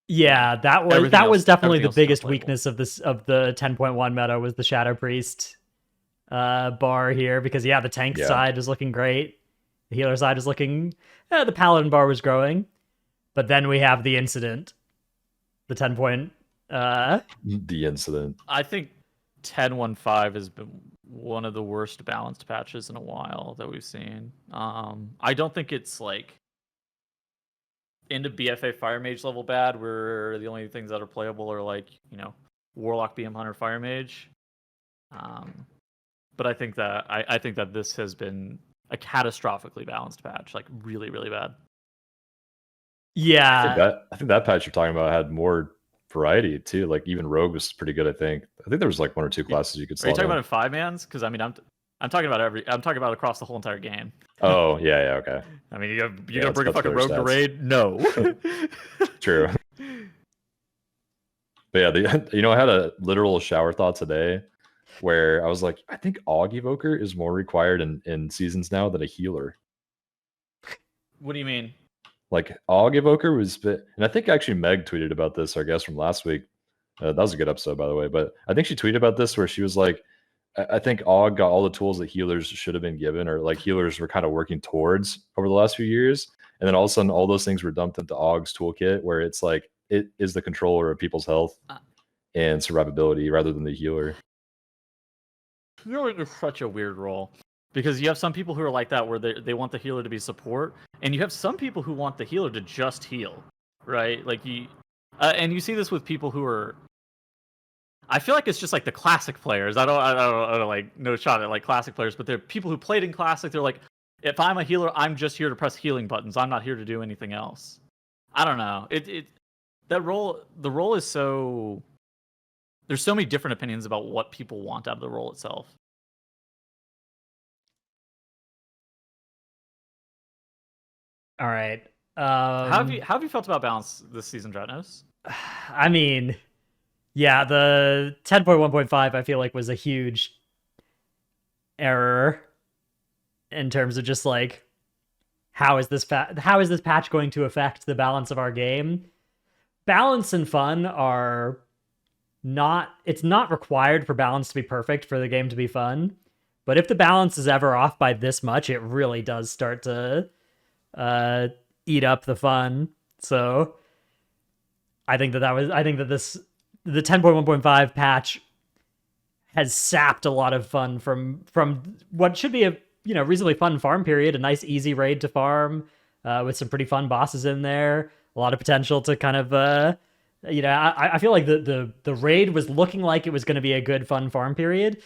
that was definitely the biggest weakness of the 10.1 meta was the Shadow Priest bar here, because the tank side was looking great, the healer side was looking, the Paladin bar was growing, but then we have the incident. The 10 point. The incident. I think 10.1.5 has been one of the worst balanced patches in a while that we've seen. I don't think it's like into BFA Fire Mage level bad, where the only things that are playable are like Warlock, BM Hunter, Fire Mage. But I think that this has been a catastrophically balanced patch, like really, really bad. Yeah, I think that patch you're talking about had more variety too. Like even Rogue was pretty good. I think there was like 1 or 2 classes you could. Are you talking about in 5-mans? Because I mean, I'm talking about I'm talking about across the whole entire game. Oh yeah, okay. I mean, you're gonna bring a fucking Rogue to raid? No. True. But yeah, I had a literal shower thought today, where I was like, I think Aug Evoker is more required in seasons now than a healer. What do you mean? Like Aug Evoker was, and I think actually Meg tweeted about this, our guest from last week. That was a good episode, by the way. But I think she tweeted about this where she was like, I think Aug got all the tools that healers should have been given, or like healers were kind of working towards over the last few years. And then all of a sudden, all those things were dumped into Aug's toolkit, where it's like, it is the controller of people's health and survivability rather than the healer. Healer is such a weird role. Because you have some people who are like that, where they want the healer to be support, and you have some people who want the healer to just heal, right? Like And you see this with people who are. I feel like it's just like the classic players. I don't like no shot at like classic players, but they're people who played in classic. They're like, if I'm a healer, I'm just here to press healing buttons. I'm not here to do anything else. I don't know. The role is so. There's so many different opinions about what people want out of the role itself. All right. How have you felt about balance this season, Dratnos? I mean, yeah, the 10.1.5 I feel like was a huge error in terms of just like how is this patch going to affect the balance of our game? Balance and fun are not it's not required for balance to be perfect for the game to be fun. But if the balance is ever off by this much, it really does start to eat up the fun. So I think that the 10.1.5 patch has sapped a lot of fun from what should be a reasonably fun farm period, a nice easy raid to farm with some pretty fun bosses in there, a lot of potential to kind of I feel like the raid was looking like it was going to be a good fun farm period,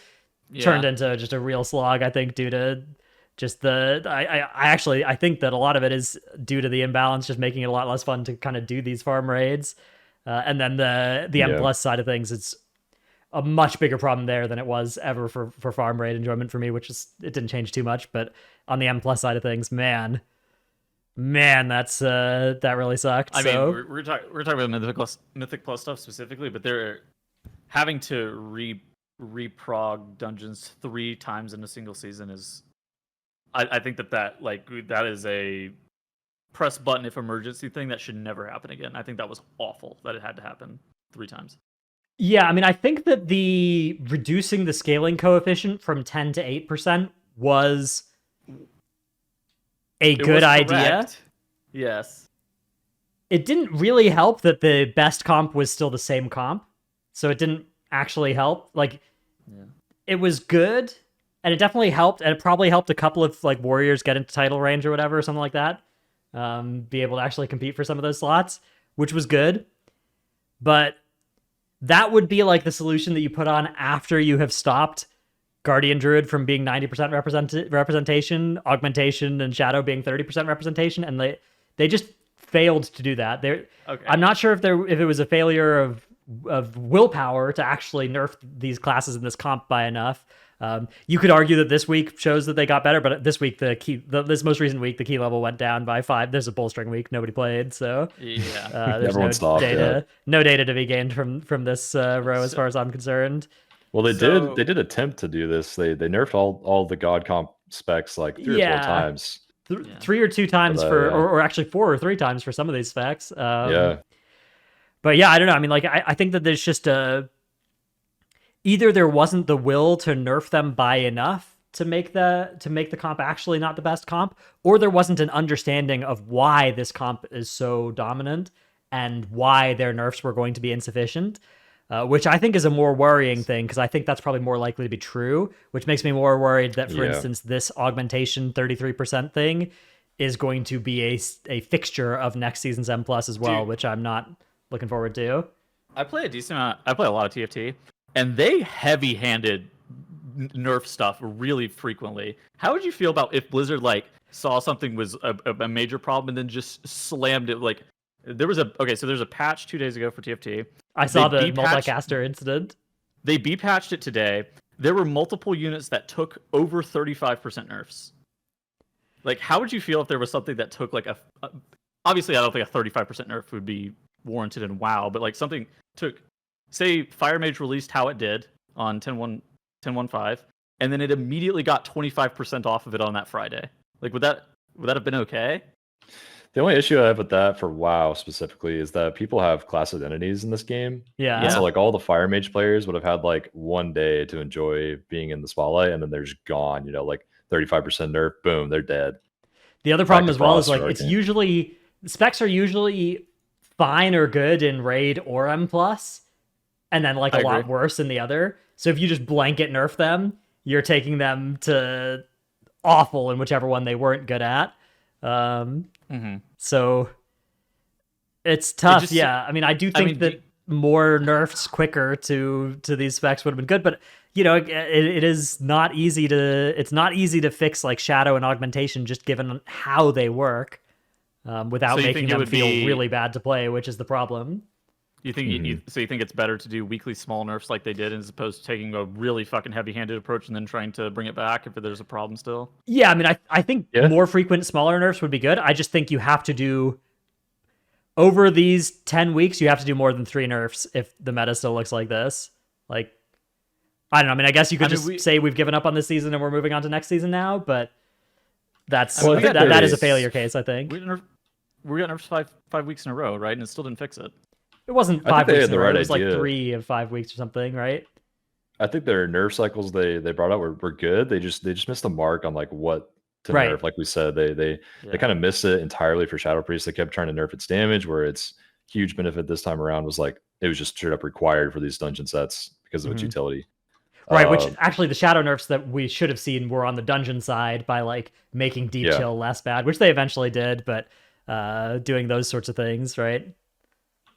turned into just a real slog, I think, due to just I think that a lot of it is due to the imbalance just making it a lot less fun to kind of do these farm raids. And then the M plus side of things, it's a much bigger problem there than it was ever for farm raid enjoyment for me, which is, it didn't change too much. But on the M plus side of things, man, that's that really sucked. I mean, we're talking about Mythic Plus stuff specifically, but they're having to reprog dungeons 3 times in a single season is, I think that is a press button if emergency thing that should never happen again. I think that was awful that it had to happen 3 times. Yeah, I mean, I think that the reducing the scaling coefficient from 10 to 8% was a good idea. Yes. It didn't really help that the best comp was still the same comp. So it didn't actually help. Like, it was good, and it definitely helped, and it probably helped a couple of like warriors get into title range or whatever, or something like that. Be able to actually compete for some of those slots, which was good. But that would be like the solution that you put on after you have stopped Guardian Druid from being 90% representation, Augmentation, and Shadow being 30% representation, and they just failed to do that. Okay. I'm not sure if it was a failure of willpower to actually nerf these classes in this comp by enough. You could argue that this week shows that they got better, but this week this most recent week the key level went down by 5. There's a bolstering week, nobody played, so there's no data to be gained from this row as far as I'm concerned. Well, they did attempt to do this. They nerfed all the god comp specs like 3 or 4 times. 3 or 2 times or actually 4 or 3 times for some of these specs. But yeah, I don't know. I mean, like I think that there's just either there wasn't the will to nerf them by enough to make the comp actually not the best comp, or there wasn't an understanding of why this comp is so dominant and why their nerfs were going to be insufficient, which I think is a more worrying thing, because I think that's probably more likely to be true, which makes me more worried that, for instance, this augmentation 33% thing is going to be a fixture of next season's M Plus as well, which I'm not looking forward to. I play a lot of TFT, and they heavy-handed nerf stuff really frequently. How would you feel about if Blizzard saw something was a major problem and then just slammed it? Like, there's a patch 2 days ago for TFT. I saw the multicaster incident. They B-patched it today. There were multiple units that took over 35% nerfs. Like, how would you feel if there was something that took obviously I don't think a 35% nerf would be warranted in WoW, but something took, say, Fire Mage released how it did on 10.1.5, and then it immediately got 25% off of it on that Friday. Would that have been okay? The only issue I have with that for WoW specifically is that people have class identities in this game. Yeah. And so all the Fire Mage players would have had 1 day to enjoy being in the spotlight, and then they're just gone. 35% nerf, boom, they're dead. The other problem as well is it's usually specs are usually fine or good in Raid or M plus, and then a lot worse in the other. So if you just blanket nerf them, you're taking them to awful in whichever one they weren't good at. So It's tough. just- Yeah, I mean, I do think that more nerfs quicker to these specs would have been good, but it is not easy to fix like shadow and augmentation just given how they work, without making them feel really bad to play, which is the problem. You think you think it's better to do weekly small nerfs like they did, as opposed to taking a really fucking heavy-handed approach and then trying to bring it back if there's a problem still? Yeah, I mean, I think more frequent smaller nerfs would be good. I just think you have to do over these 10 weeks, you have to do more than 3 nerfs if the meta still looks like this. Like, I don't know. I mean, I guess you could say we've given up on this season and we're moving on to next season now, but that is a failure case, I think. We got nerfs 5 weeks in a row, right? And it still didn't fix it. It wasn't 5 weeks in a row. It was like 3 of 5 weeks or something, right? I think their nerf cycles they brought out were good. They just missed the mark on like what to nerf. Like we said, they kind of missed it entirely for Shadow Priest. They kept trying to nerf its damage, where its huge benefit this time around was like it was just straight up required for these dungeon sets because of its utility. Right, which actually the shadow nerfs that we should have seen were on the dungeon side by like making deep chill less bad, which they eventually did, but doing those sorts of things, right?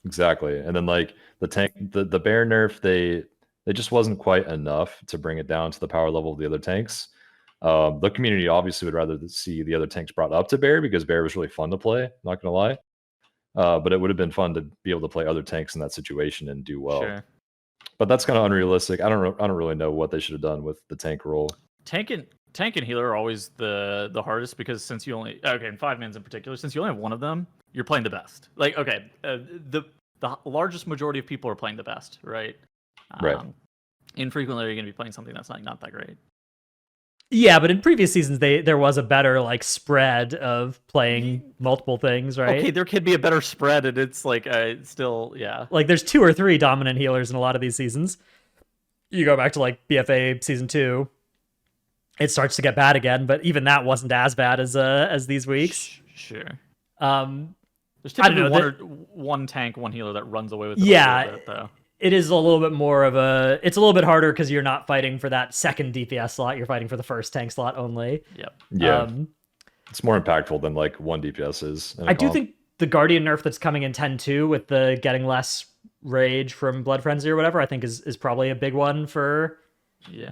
Exactly. And then like the tank, the bear nerf, they just wasn't quite enough to bring it down to the power level of the other tanks. The community obviously would rather see the other tanks brought up to bear because bear was really fun to play, not gonna lie. But it would have been fun to be able to play other tanks in that situation and do well. Sure. But that's kind of unrealistic. I don't really know what they should have done with the tank role. Tank and healer are always the hardest, because since you only in 5-mans in particular, since you only have one of them, you're playing the best. Like the largest majority of people are playing the best, right? Right. Infrequently you're going to be playing something that's not that great. Yeah, but in previous seasons there was a better like spread of playing multiple things, right? Okay, there could be a better spread, and it's like still like there's 2 or 3 dominant healers in a lot of these seasons. You go back to like BFA season 2, it starts to get bad again, but even that wasn't as bad as these weeks. Sure. There's typically one tank, one healer that runs away with it. Yeah, a little bit, though. It is a little bit more of a... It's a little bit harder because you're not fighting for that second DPS slot. You're fighting for the first tank slot only. Yep. Yeah. It's more impactful than like one DPS is. I do think the Guardian nerf that's coming in 10.2 with the getting less rage from Blood Frenzy or whatever, I think is probably a big one for... Huge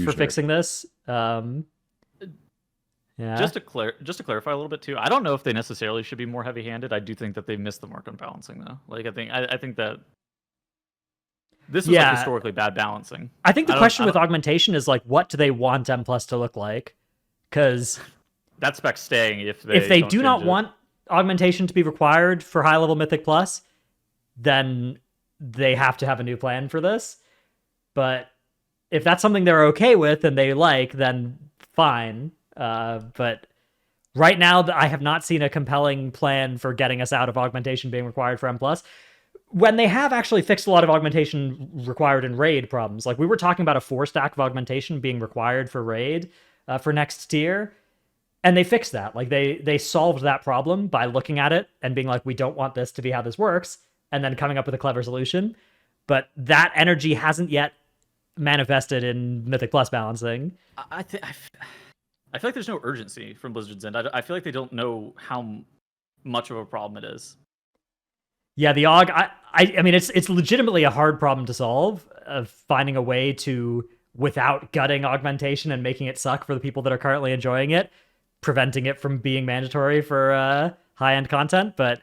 for fixing nerf. This. Yeah. Just to clarify a little bit too, I don't know if they necessarily should be more heavy-handed. I do think that they missed the mark on balancing, though. Like I think that this was like historically bad balancing. I think the question with augmentation is like, what do they want M+ to look like? Because that spec's staying if they do not want augmentation to be required for high-level Mythic Plus, then they have to have a new plan for this. But if that's something they're okay with and they like, then fine. But right now, I have not seen a compelling plan for getting us out of augmentation being required for M+. When they have actually fixed a lot of augmentation required in raid problems, like we were talking about a 4-stack of augmentation being required for raid for next tier, and they fixed that. Like they solved that problem by looking at it and being like, we don't want this to be how this works, and then coming up with a clever solution. But that energy hasn't yet manifested in Mythic Plus balancing. I feel like there's no urgency from Blizzard's end. I feel like they don't know how much of a problem it is. Yeah, the aug. I mean, it's legitimately a hard problem to solve, of finding a way to, without gutting augmentation and making it suck for the people that are currently enjoying it, preventing it from being mandatory for high-end content. But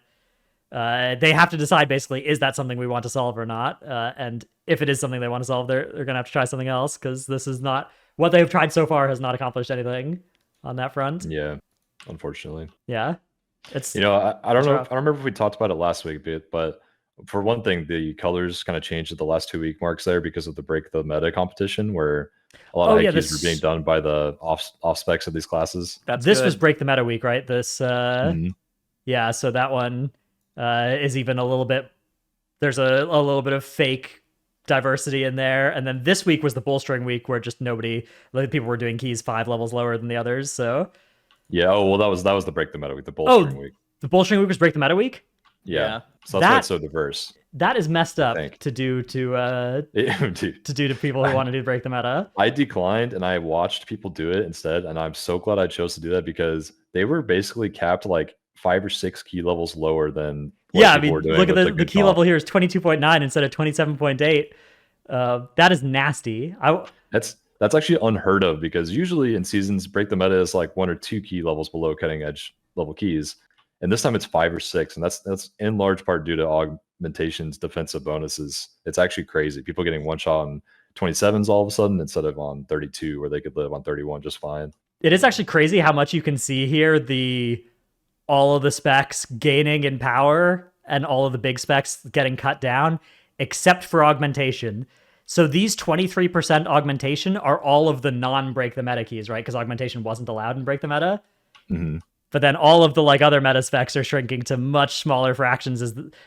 they have to decide basically, is that something we want to solve or not? And if it is something they want to solve, they're gonna have to try something else, because this is not what they've tried so far has not accomplished anything on that front. Yeah, unfortunately. Yeah. It's I don't know. I don't remember if we talked about it last week, but for one thing, the colors kind of changed at the last 2-week marks there because of the break the meta competition, where a lot of high keys were being done by the off specs of these classes. This was break the meta week, right? This yeah, so that one is even a little bit. There's a little bit of fake diversity in there, and then this week was the bullstring week, where just people were doing keys 5 levels lower than the others. So. Yeah. Oh well, that was the break the meta week, the bullstring week. The bullstring week was break the meta week. Yeah. So that's why it's so diverse. That is messed up to do to people who want to do break the meta. I declined and I watched people do it instead, and I'm so glad I chose to do that, because they were basically capped like 5 or 6 key levels lower than Yeah, I people mean, were doing look at with the good key comp. level here is 22.9 instead of 27.8. That is nasty. That's actually unheard of, because usually in seasons, break the meta is like 1 or 2 key levels below cutting edge level keys, and this time it's 5 or 6, and that's in large part due to augmentation's defensive bonuses. It's actually crazy. People getting one shot on 27s all of a sudden instead of on 32, where they could live on 31 just fine. It is actually crazy how much you can see here. All of the specs gaining in power and all of the big specs getting cut down, except for augmentation. So these 23% augmentation are all of the non-break the meta keys, right? Because augmentation wasn't allowed in break the meta. Mm-hmm. But then all of the like other meta specs are shrinking to much smaller fractions.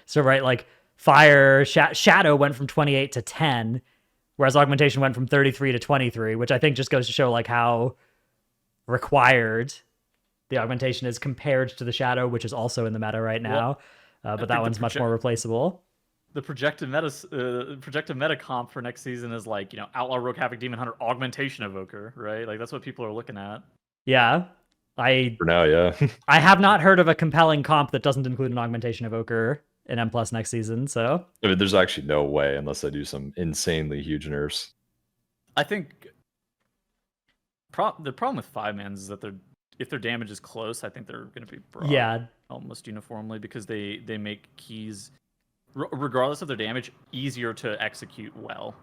So right, like fire shadow went from 28 to 10, whereas augmentation went from 33 to 23, which I think just goes to show like how required the augmentation is compared to the shadow, which is also in the meta right now. But that one's much more replaceable. The projected meta comp for next season is like, you know, Outlaw, Rogue, Havoc, Demon Hunter, Augmentation Evoker, right? Like that's what people are looking at. Yeah. For now, yeah. I have not heard of a compelling comp that doesn't include an Augmentation Evoker in M+ next season, so... I mean, there's actually no way unless they do some insanely huge nerfs. I think the problem with 5-mans is that if their damage is close, I think they're going to be broad almost uniformly, because they make keys, regardless of their damage, easier to execute well.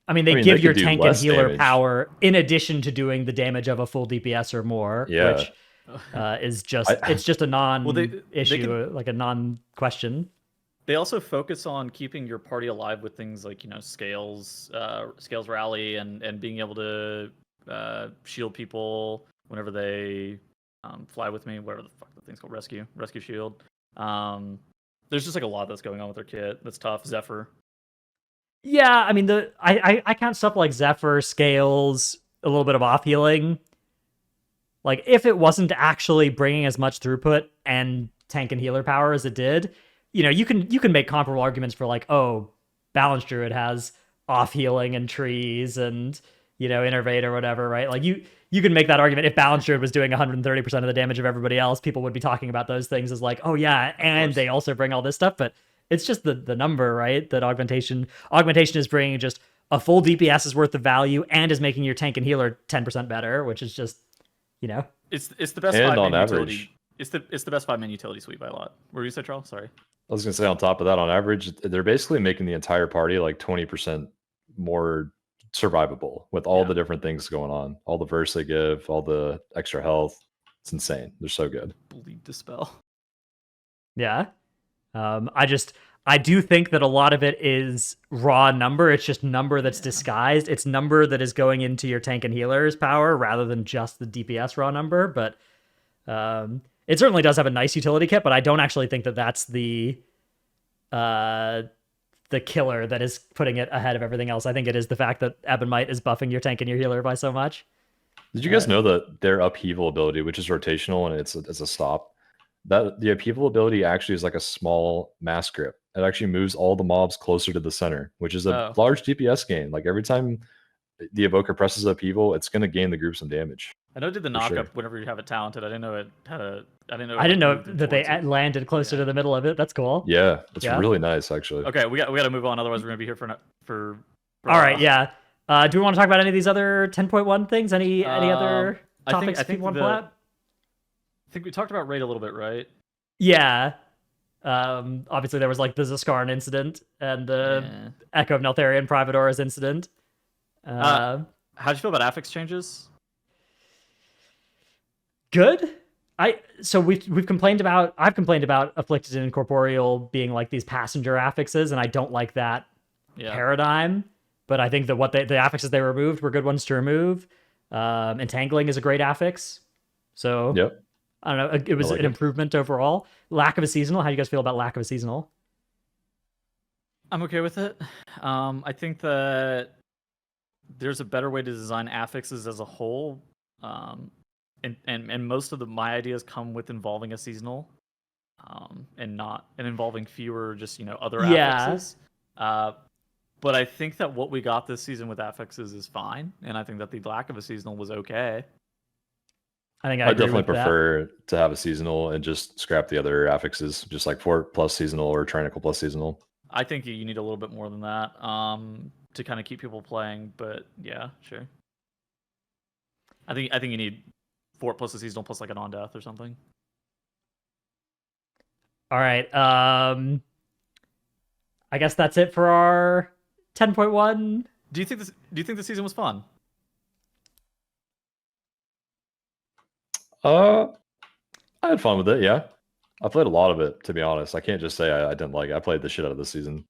I mean, they give your tank and healer power in addition to doing the damage of a full DPS or more, which is just it's just a non-issue, like a non-question. They also focus on keeping your party alive with things like, you know, scales rally, and being able to shield people whenever they fly with me, whatever the fuck the thing's called, rescue shield. There's just like a lot that's going on with their kit that's tough. Zephyr. Yeah, I mean, I count stuff like Zephyr, Scales, a little bit of off healing. Like, if it wasn't actually bringing as much throughput and tank and healer power as it did, you know, you can make comparable arguments for like, oh, Balance Druid has off healing and trees and, you know, Innervate or whatever, right? Like you can make that argument. If Balance Druid was doing 130% of the damage of everybody else, people would be talking about those things as like, oh yeah, and they also bring all this stuff, but it's just the number, right? That augmentation is bringing just a full DPS's worth of value and is making your tank and healer 10% better, which is just, you know, it's the best. And 5-man on utility. average, It's the best 5-man utility suite by a lot. What were you say, Charles? Sorry. I was gonna say, on top of that, on average, they're basically making the entire party like 20% more survivable with all the different things going on, all the verse they give, all the extra health. It's insane. They're so good. Bleed Dispel. Yeah. I do think that a lot of it is raw number. It's just number that's disguised. It's number that is going into your tank and healer's power rather than just the DPS raw number. But it certainly does have a nice utility kit, but I don't actually think that that's the killer that is putting it ahead of everything else. I think it is the fact that Ebonmite is buffing your tank and your healer by so much. Did you guys know that their upheaval ability, which is rotational and it's a stop, that the upheaval ability actually is like a small mass grip? It actually moves all the mobs closer to the center, which is a large DPS gain. Like every time the evoker presses upheaval, it's going to gain the group some damage. I know it did the knockup whenever you have it talented. I didn't know it had a. I didn't know that they landed closer to the middle of it. That's cool. Yeah, it's really nice actually. Okay, we got to move on. Otherwise, we're gonna be here for all right, yeah. Do we want to talk about any of these other 10.1 things? Any other topics people want to pull out? I think we talked about raid a little bit, right? Yeah. Obviously there was like the Zaskarn incident and the Echo of Neltharion Private Auras incident. How'd you feel about affix changes? Good. I've complained about Afflicted and Incorporeal being like these passenger affixes, and I don't like that paradigm. But I think that the affixes they removed were good ones to remove. Entangling is a great affix. So I don't know. It was an improvement overall. Lack of a seasonal. How do you guys feel about lack of a seasonal? I'm okay with it. I think that there's a better way to design affixes as a whole. And most of my ideas come with involving a seasonal, and involving fewer just other affixes. But I think that what we got this season with affixes is fine, and I think that the lack of a seasonal was okay. I think I agree definitely with that. prefer to have a seasonal and just scrap the other affixes, just like Fort plus seasonal or Tyrannical plus seasonal. I think you need a little bit more than that to kind of keep people playing. But yeah, sure. I think you need Fort plus a seasonal plus like an on death or something. All right. I guess that's it for our 10.1. Do you think the season was fun? I had fun with it. Yeah, I played a lot of it. To be honest, I can't just say I didn't like it. I played the shit out of this season.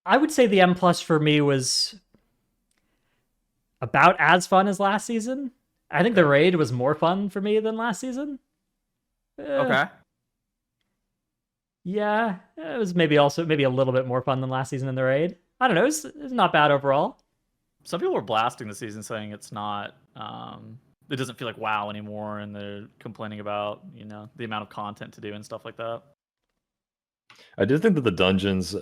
I would say the M plus for me was about as fun as last season. I think the raid was more fun for me than last season. Okay. Yeah, it was maybe a little bit more fun than last season in the raid. I don't know. It's not bad overall. Some people were blasting the season, saying it's not. It doesn't feel like WoW anymore, and they're complaining about the amount of content to do and stuff like that. I did think that the dungeons,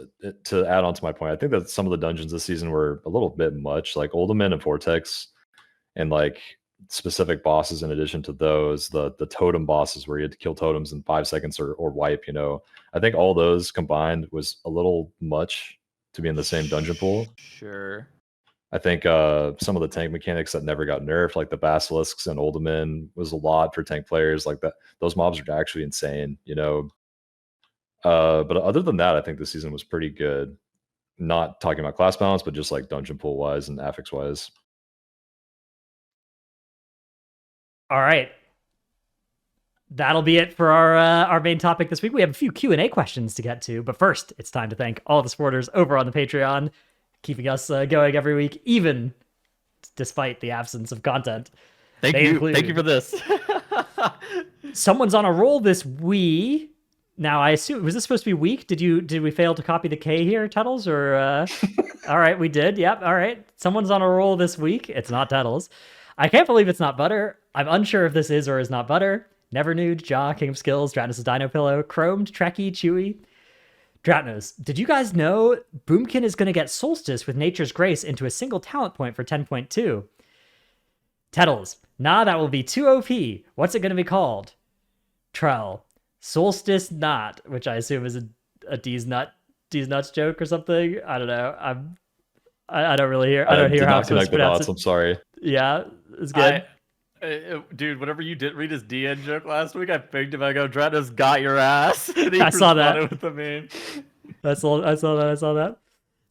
to add on to my point, I think that some of the dungeons this season were a little bit much, like Ultimate and Vortex, and like specific bosses in addition to those, the totem bosses where you had to kill totems in 5 seconds or wipe, I think all those combined was a little much to be in the same dungeon pool. Sure. I think some of the tank mechanics that never got nerfed, like the basilisks and Uldaman, was a lot for tank players. Like that, those mobs are actually insane, But other than that, I think the season was pretty good. Not talking about class balance, but just like dungeon pool wise and affix wise. All right. That'll be it for our main topic this week. We have a few Q&A questions to get to, but first, it's time to thank all the supporters over on the Patreon, keeping us going every week, even despite the absence of content. Thank you for this. Someone's on a roll this week. Now, I assume, was this supposed to be week? Did we fail to copy the K here, Tuttles? Or all right, we did. Yep. All right. Someone's on a roll this week. It's not Tuttles. I can't believe it's not Butter. I'm unsure if this is or is not Butter. Never Nude, Jaw, King of Skills, Dratnos' Dino Pillow, Chromed, Trekkie, Chewy. Dratnos, did you guys know Boomkin is going to get Solstice with Nature's Grace into a single talent point for 10.2? Tettles, nah, that will be too OP. What's it going to be called? Trell, Solstice Not, which I assume is a D's Nuts joke or something. I don't know. I don't really hear. I don't hear how it's supposed to pronounce it. I'm sorry. Yeah, it's good. Dude, whenever you did read his DN joke last week, I picked him. I go, Dratnos got your ass. I saw that. With the meme. I saw that.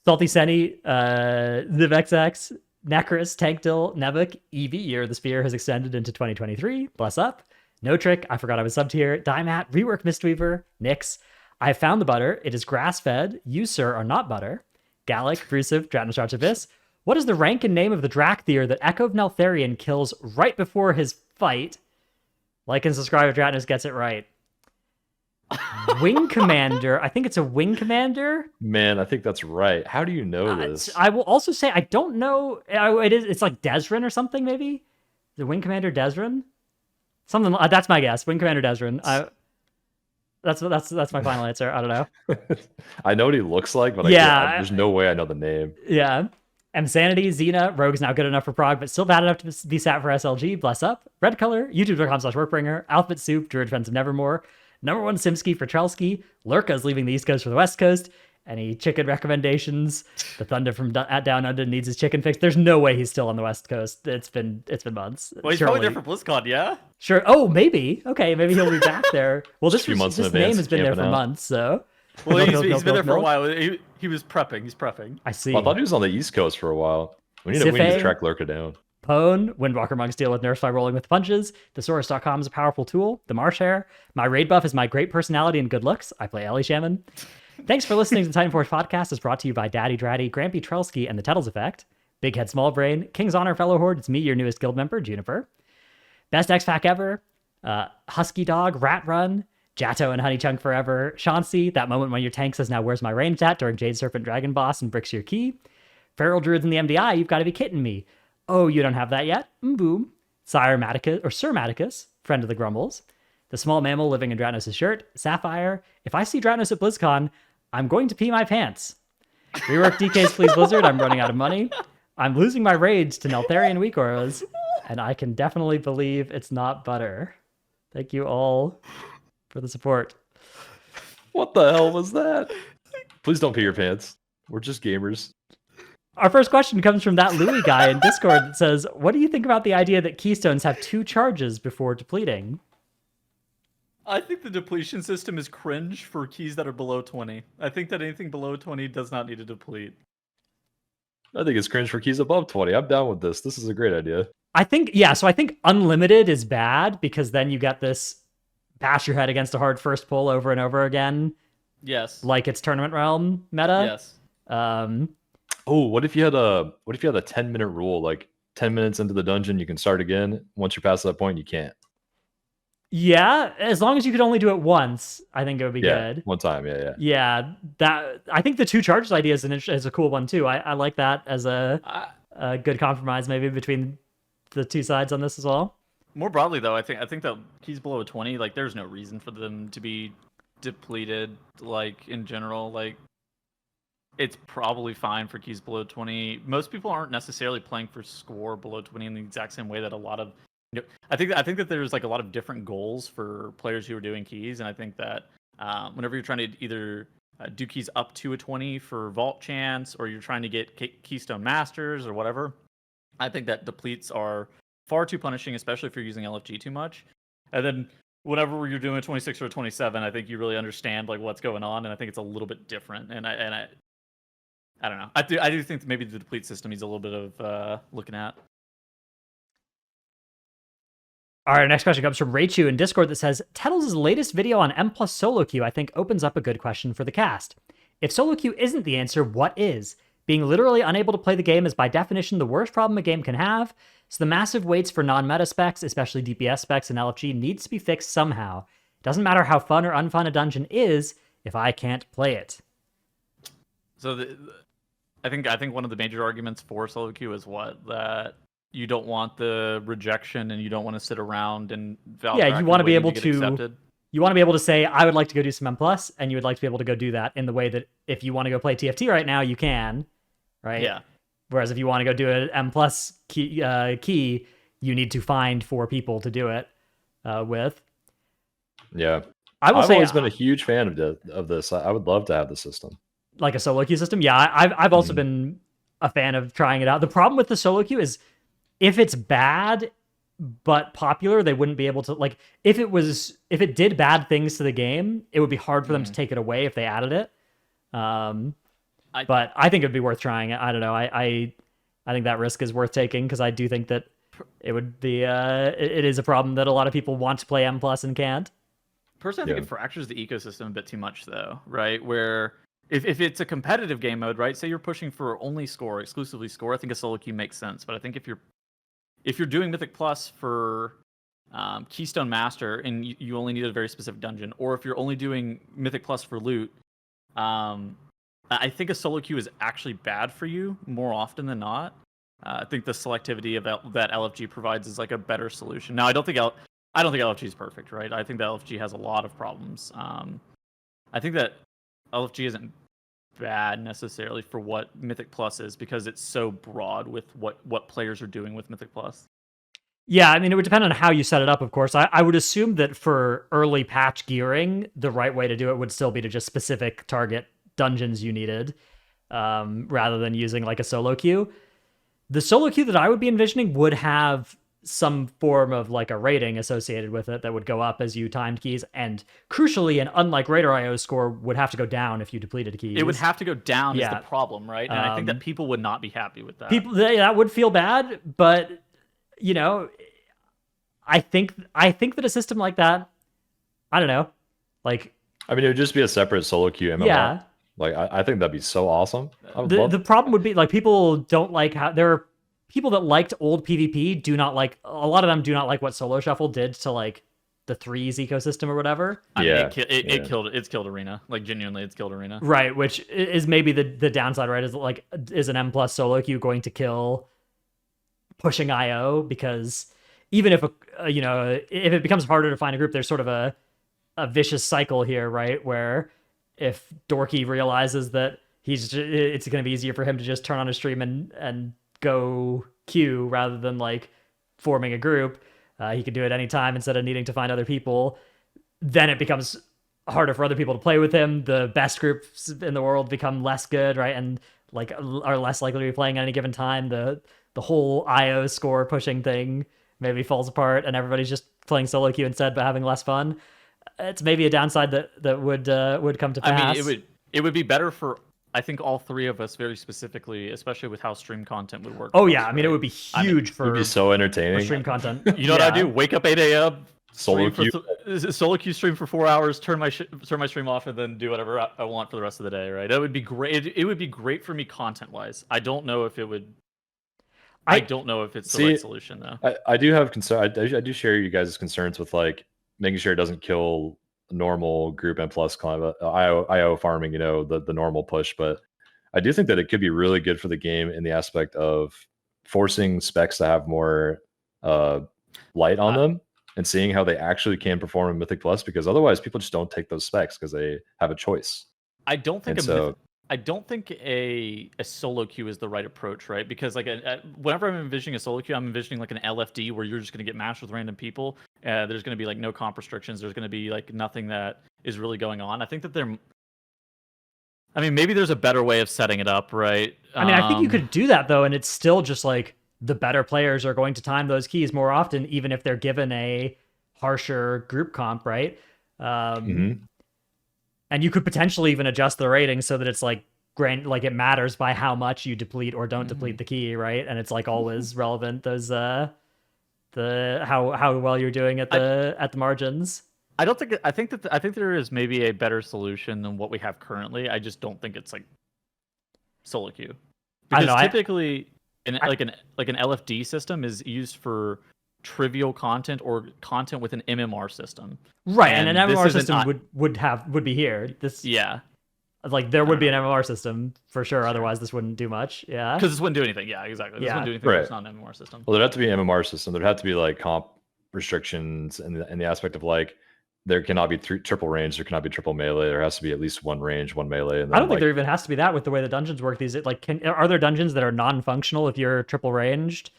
Salty Senny, Zivexx, Necris, Tankdill, Nevik, Eevee, Year of the Spear has extended into 2023. Bless up. No Trick, I forgot I was sub tier. Dimat, Rework Mistweaver, Nyx. I have found the butter. It is grass-fed. You, sir, are not butter. Gallic, Brusive, Dratnos Archivist. What is the rank and name of the Drakthir that Echo of Neltharion kills right before his fight? Like and subscribe if Dratnos gets it right. Wing Commander. I think it's a Wing Commander. Man, I think that's right. How do you know this? I will also say I don't know. It's like Desrin or something, maybe? The Wing Commander Desrin? Something. That's my guess. Wing Commander Desrin. That's my final answer. I don't know. I know what he looks like, but there's no way I know the name. Yeah. Msanity, Xena, Rogue's now good enough for Prog, but still bad enough to be sat for SLG. Bless up. Red Color, YouTube.com/Workbringer, Alphabet Soup, Druid Friends of Nevermore, number 1 Simski for Trelsky, Lurka's leaving the East Coast for the West Coast. Any chicken recommendations? The Thunder from Down Under needs his chicken fix. There's no way he's still on the West Coast. It's been months. Well, he's probably there for BlizzCon, yeah? Sure. Oh, maybe. Okay, maybe he'll be back there. Well, this name has been there for months, so... Well, he's been there for a while. He was prepping. He's prepping. I see. Well, I thought he was on the East Coast for a while. We need to track Lurka down. Pwn, Windwalker Monks deal with nerfs by rolling with punches. Thesaurus.com is a powerful tool. The Marsh Hare. My raid buff is my great personality and good looks. I play Ellie Shaman. Thanks for listening to the Titanforge podcast. Is brought to you by Daddy Dratty, Grampy Trelsky, and the Tettles Effect. Big Head Small Brain, King's Honor Fellow Horde. It's me, your newest guild member, Juniper. Best X-Fac ever. Husky Dog, Rat Run. Jatto and Honeychunk Forever, Chauncey, that moment when your tank says, now where's my ranged at, during Jade Serpent Dragon Boss and bricks your key. Feral Druids in the MDI, you've got to be kidding me. Oh, you don't have that yet? Boom. Sir Maticus, friend of the Grumbles. The Small Mammal living in Dratnos' shirt. Sapphire, if I see Dratnos at BlizzCon, I'm going to pee my pants. Rework DK's Please Blizzard, I'm running out of money. I'm losing my raids to Neltharion Weak Auras. And I can definitely believe it's not butter. Thank you all for the support. What the hell was that? Please don't pee your pants. We're just gamers. Our first question comes from that Louis guy in Discord that says, what do you think about the idea that keystones have 2 charges before depleting? I think the depletion system is cringe for keys that are below 20. I think that anything below 20 does not need to deplete. I think it's cringe for keys above 20. I'm down with this. This is a great idea. I think unlimited is bad because then you get this bash your head against a hard first pull over and over again. Yes. Like it's Tournament Realm meta. Yes. Oh, what if you had a 10-minute rule? Like 10 minutes into the dungeon, you can start again. Once you pass that point, you can't. Yeah, as long as you could only do it once, I think it would be good. One time, yeah. Yeah, that I think the 2 charges idea is a cool one too. I like that as a good compromise maybe between the 2 sides on this as well. More broadly though, I think that keys below 20, like there's no reason for them to be depleted, like in general. Like it's probably fine for keys below 20. Most people aren't necessarily playing for score below 20 in the exact same way that a lot of I think that there's like a lot of different goals for players who are doing keys, and I think that whenever you're trying to either do keys up to a 20 for vault chance, or you're trying to get keystone masters or whatever, I think that depletes are far too punishing, especially if you're using LFG too much. And then whenever you're doing a 26 or a 27, I think you really understand like what's going on, and I think it's a little bit different. And I don't know. I do think that maybe the deplete system needs a little bit of looking at. All right, our next question comes from Raichu in Discord that says, Tettles' latest video on M+ solo queue I think opens up a good question for the cast. If solo queue isn't the answer, what is? Being literally unable to play the game is by definition the worst problem a game can have, so the massive waits for non-meta specs, especially DPS specs and LFG, needs to be fixed somehow. It doesn't matter how fun or unfun a dungeon is if I can't play it. So I think one of the major arguments for solo queue is that you don't want the rejection and you don't want to sit around and you want to be able to accepted. You want to be able to say I would like to go do some M+, and you would like to be able to go do that in the way that if you want to go play TFT right now, you can, right? Yeah. Whereas if you want to go do an M+ key, you need to find 4 people to do it with. Yeah. I've always been a huge fan of this. I would love to have the system. Like a solo queue system? Yeah, I've also been a fan of trying it out. The problem with the solo queue is if it's bad but popular, they wouldn't be able to, like, if it did bad things to the game, it would be hard for them to take it away if they added it. But I think it'd be worth trying it. I don't know. I think that risk is worth taking because I do think that it would be it is a problem that a lot of people want to play M+ and can't. Personally, I think it fractures the ecosystem a bit too much, though, right? Where if it's a competitive game mode, right? Say you're pushing for only score, exclusively score, I think a solo queue makes sense. But I think if you're doing Mythic Plus for Keystone Master and you only need a very specific dungeon, or if you're only doing Mythic Plus for loot, I think a solo queue is actually bad for you more often than not. I think the selectivity of that LFG provides is like a better solution. Now, I don't think LFG is perfect, right? I think that LFG has a lot of problems. I think that LFG isn't bad necessarily for what Mythic Plus is because it's so broad with what players are doing with Mythic Plus. Yeah, I mean, it would depend on how you set it up, of course. I would assume that for early patch gearing, the right way to do it would still be to just specific target dungeons you needed, rather than using like a solo queue. The solo queue that I would be envisioning would have some form of like a rating associated with it that would go up as you timed keys, and crucially, and unlike Raider IO's score, would have to go down if you depleted keys. It would have to go down is the problem, right? And I think that people would not be happy with that. That would feel bad, but you know, I think that a system like that, I don't know, like, I mean, it would just be a separate solo queue MMR. Yeah. Like, I think that'd be so awesome. The problem would be like people don't like how there are people that liked old PvP a lot of them do not like what Solo Shuffle did to like the threes ecosystem or whatever. I mean, it's killed Arena. Like genuinely, it's killed Arena. Right, which is maybe the downside, right? Is an M+ solo queue going to kill pushing IO? Because even if if it becomes harder to find a group, there's sort of a vicious cycle here, right? Where if Dorky realizes that it's going to be easier for him to just turn on a stream and go queue rather than like forming a group. He can do it anytime instead of needing to find other people. Then it becomes harder for other people to play with him. The best groups in the world become less good, right? And like are less likely to be playing at any given time. The whole IO score pushing thing maybe falls apart, and everybody's just playing solo queue instead, but having less fun. It's maybe a downside that would come to pass. I mean, it would be better for, I think, all three of us very specifically, especially with how stream content would work. Oh yeah, I mean, it would be huge It would be so entertaining. for stream content. You know what I do? Wake up 8 a.m. Solo queue. Solo queue stream for 4 hours. Turn my stream off, and then do whatever I want for the rest of the day. Right? That would be great. It would be great for me content wise. I don't know if it would. I don't know if it's the right solution though. I do have concern. I do share you guys' concerns with like making sure it doesn't kill normal group and plus kind of IO farming. You know, the normal push, but I do think that it could be really good for the game in the aspect of forcing specs to have more light on them and seeing how they actually can perform in Mythic Plus, because otherwise people just don't take those specs because they have a choice. I don't think a solo queue is the right approach, right? Because like whenever I'm envisioning a solo queue, I'm envisioning like an LFD where you're just going to get matched with random people. There's going to be like no comp restrictions. There's going to be like nothing that is really going on. I think that maybe there's a better way of setting it up, right? I mean, I think you could do that though, and it's still just like the better players are going to time those keys more often, even if they're given a harsher group comp, right? And you could potentially even adjust the rating so that it's like like it matters by how much you deplete or don't deplete the key, right? And it's like always relevant. Those how well you're doing at the margins. I think there is maybe a better solution than what we have currently. I just don't think it's like solo queue, because typically an LFD system is used for trivial content or content with an MMR system, right? And an MMR system would be here. Like there would be an MMR system for sure. Otherwise, this wouldn't do much. Yeah, because this wouldn't do anything. Yeah, exactly. This wouldn't do anything. Right. It's not an MMR system. Well, there'd have to be an MMR system. There'd have to be like comp restrictions and the aspect of like there cannot be triple range. There cannot be triple melee. There has to be at least one range, one melee. And then, I don't think there even has to be that with the way the dungeons work. Are there dungeons that are non-functional if you're triple ranged?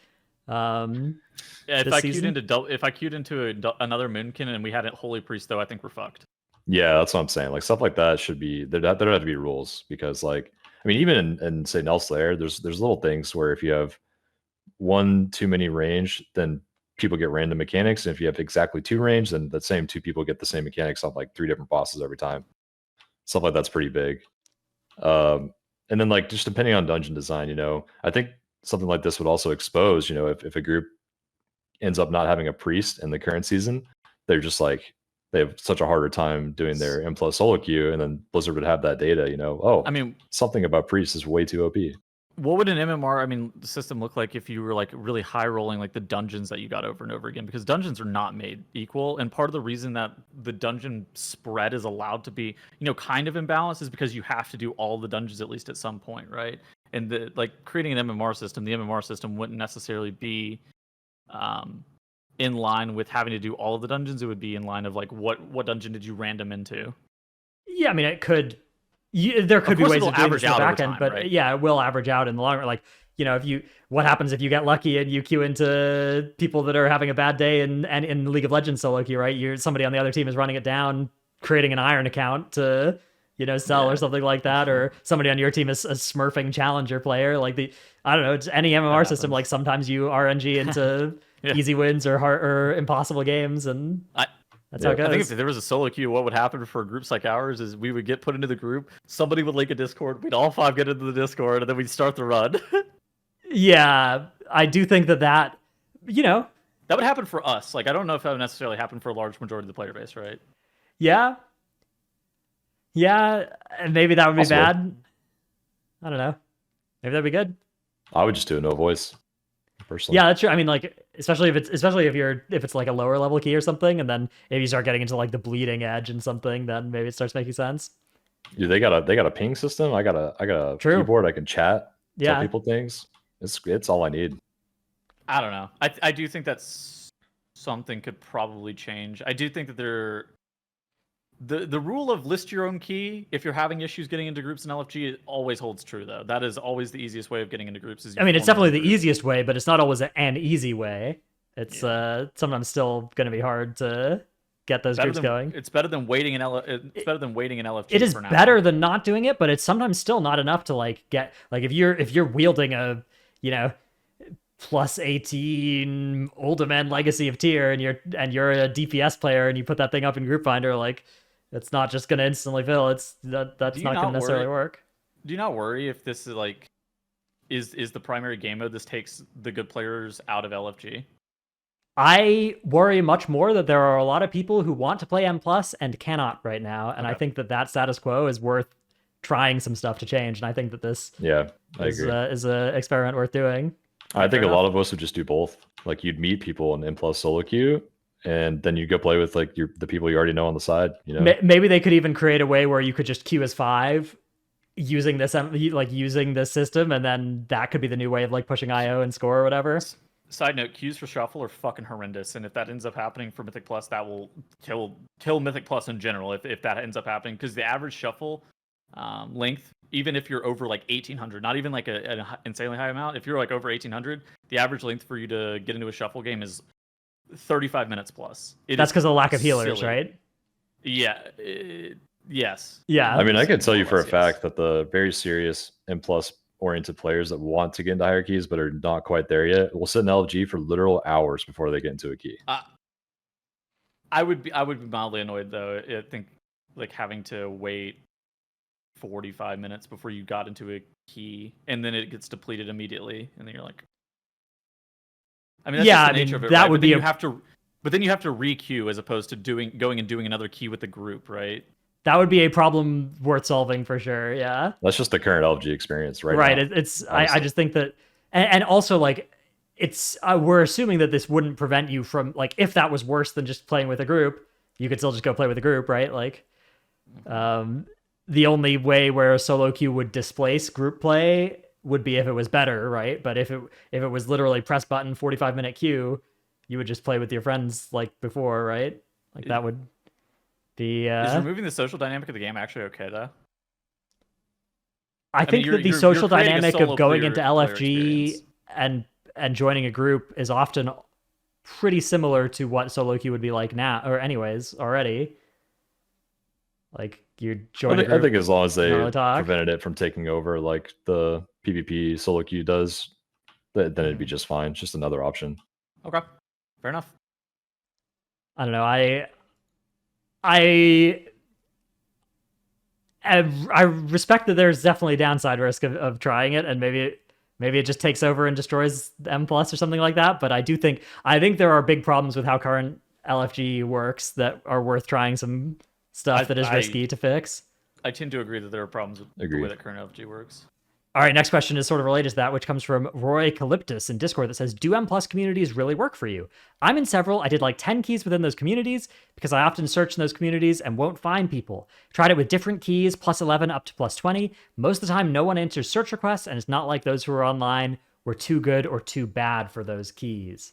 If I queued into another Moonkin and we had a Holy Priest, though, I think we're fucked. Yeah, that's what I'm saying. Like stuff like that should be there have to be rules, because like I mean even in say Nullslayer, there's little things where if you have one too many range, then people get random mechanics, and if you have exactly 2 range, then the same 2 people get the same mechanics on like 3 different bosses every time. Stuff like that's pretty big. And then like just depending on dungeon design, you know, I think something like this would also expose, you know, if a group ends up not having a priest in the current season, they're just like they have such a harder time doing their M+ solo queue, and then Blizzard would have that data, you know, something about priests is way too OP. What would an MMR, system look like if you were like really high rolling like the dungeons that you got over and over again? Because dungeons are not made equal, and part of the reason that the dungeon spread is allowed to be, you know, kind of imbalanced is because you have to do all the dungeons at least at some point, right? And creating an MMR system, the MMR system wouldn't necessarily be in line with having to do all of the dungeons. It would be in line of like what dungeon did you random into? Yeah, I mean it could. There could be ways of doing this in the back end, but right? Yeah, it will average out in the long run. Like, you know, what happens if you get lucky and you queue into people that are having a bad day and in League of Legends solo queue, right? Somebody on the other team is running it down, creating an Iron account to, you know, sell or something like that, or somebody on your team is a smurfing challenger player. Like I don't know, it's any MMR system. Like sometimes you RNG into easy wins or impossible games, and that's how it goes. I think if there was a solo queue, what would happen for groups like ours is we would get put into the group, somebody would link a Discord, we'd all 5 get into the Discord, and then we'd start the run. Yeah, I do think that, you know, that would happen for us. Like, I don't know if that would necessarily happen for a large majority of the player base, right? Yeah, and maybe that would be bad. I don't know. Maybe that'd be good. I would just do a no voice. Personally. Yeah, that's true. I mean, like, especially if it's like a lower level key or something, and then if you start getting into like the bleeding edge and something, then maybe it starts making sense. Dude, they got a ping system. I got a keyboard. I can chat. Tell people things. It's all I need. I don't know. I do think that's something could probably change. I do think that the rule of list your own key if you're having issues getting into groups in LFG always holds true, though. That is always the easiest way of getting into groups. It's definitely the easiest way, but it's not always an easy way. It's sometimes still going to be hard to get those groups going. It's better than waiting in it's better than waiting in LFG. It is for now. better than not doing it, but it's sometimes still not enough to like get like if you're wielding a plus 18 Ultimate Legacy of Tier and you're a DPS player and you put that thing up in Group Finder, like it's not just gonna instantly fill. That's not gonna necessarily work. Do you not worry if this is like is the primary game mode? This takes the good players out of LFG. I worry much more that there are a lot of people who want to play M+ and cannot right now, and I think that status quo is worth trying some stuff to change. And I think that this is a experiment worth doing. I think a lot of us would just do both. Like you'd meet people in M+ solo queue, and then you go play with like the people you already know on the side. Maybe they could even create a way where you could just queue as 5 using this system, and then that could be the new way of like pushing IO and score or whatever. Side note: queues for shuffle are fucking horrendous, and if that ends up happening for Mythic Plus, that will kill Mythic Plus in general. If that ends up happening, because the average shuffle length, even if you're over like 1800, not even like an insanely high amount, if you're like over 1800, the average length for you to get into a shuffle game is 35 minutes plus. That's because of the lack of healers, silly. Right? Yeah. Yes. Yeah. I mean, I can tell you for a fact that the very serious M+ oriented players that want to get into higher keys but are not quite there yet will sit in LFG for literal hours before they get into a key. I would be mildly annoyed though. I think like having to wait 45 minutes before you got into a key and then it gets depleted immediately and then you're like, I mean, that's just the nature of it, that right? would But be then you have to re-queue as opposed to going and doing another key with the group, right? That would be a problem worth solving for sure. Yeah. That's just the current LFG experience, right? Right. Now, I just think that, and also like it's we're assuming that this wouldn't prevent you from like if that was worse than just playing with a group, you could still just go play with a group, right? Like, the only way where a solo queue would displace group play would be if it was better, right? But if it was literally press button 45-minute queue, you would just play with your friends like before, right? Like that would. Is removing the social dynamic of the game actually okay though? I think that the social dynamic of going into LFG and joining a group is often pretty similar to what solo queue would be like now, or anyways already. Like you join. I think as long as they prevented it from taking over like the PvP solo queue does, then it'd be just fine. It's just another option. Okay, fair enough. I don't know. I respect that there's definitely a downside risk of trying it, and maybe it just takes over and destroys M+ or something like that. But I think there are big problems with how current LFG works that are worth trying some stuff that is risky to fix. I tend to agree that there are problems with the way that current LFG works. All right, next question is sort of related to that, which comes from Roy Calyptus in Discord that says, do M+ communities really work for you? I'm in several. I did like 10 keys within those communities because I often search in those communities and won't find people. Tried it with different keys, plus 11 up to plus 20. Most of the time, no one answers search requests, and it's not like those who are online were too good or too bad for those keys.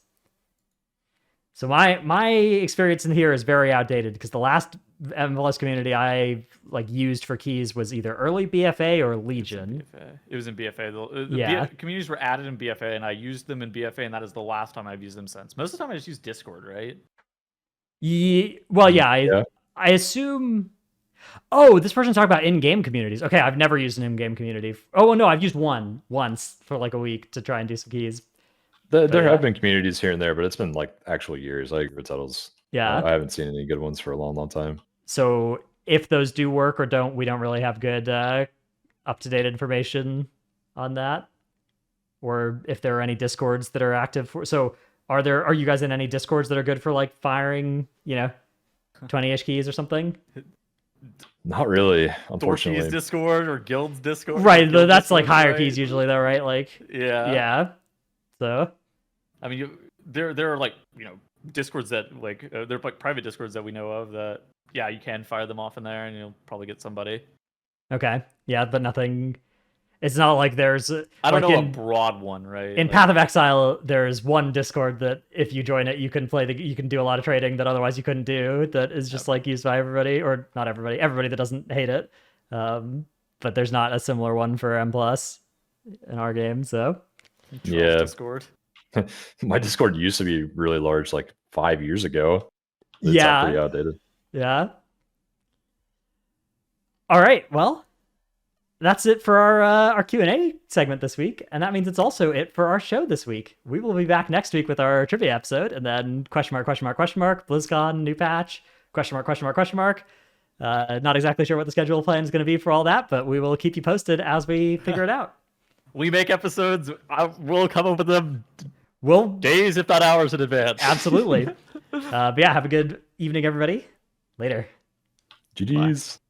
So my experience in here is very outdated because the last M+ community I like used for keys was either early BFA or Legion. It was in BFA. The communities were added in BFA, and I used them in BFA, and that is the last time I've used them since. Most of the time, I just use Discord, right? I assume. Oh, this person's talking about in-game communities. Okay, I've never used an in-game community. Oh no, I've used one once for like a week to try and do some keys. There have been communities here and there, but it's been like actual years. I agree with Tuttles. Yeah, I haven't seen any good ones for a long, long time. So if those do work or don't, we don't really have good up-to-date information on that. Or if there are any Discords that are active for. So are you guys in any Discords that are good for like firing, 20-ish keys or something? Not really, unfortunately. Dorky's Discord or Guild's Discord. Right, that's like higher keys usually though, right? Like yeah. So I mean, there are like, Discords that like they're like private Discords that we know of that you can fire them off in there and you'll probably get somebody. Okay. Yeah, but nothing. It's not like there's I don't know a broad one, right? In Path of Exile, there's one Discord that if you join it, you can you can do a lot of trading that otherwise you couldn't do. That is just like used by everybody, or not everybody that doesn't hate it. But there's not a similar one for M+ in our game. So Discord. My Discord used to be really large like 5 years ago. It's Yeah. pretty outdated. Yeah. All right. Well, that's it for our Q&A segment this week, and that means it's also it for our show this week. We will be back next week with our trivia episode, and then BlizzCon, new patch, not exactly sure what the schedule plan is going to be for all that, but we will keep you posted as we figure it out. We make episodes. We'll come up with them We'll days, if not hours, in advance. absolutely. But yeah, have a good evening, everybody. Later. GG's.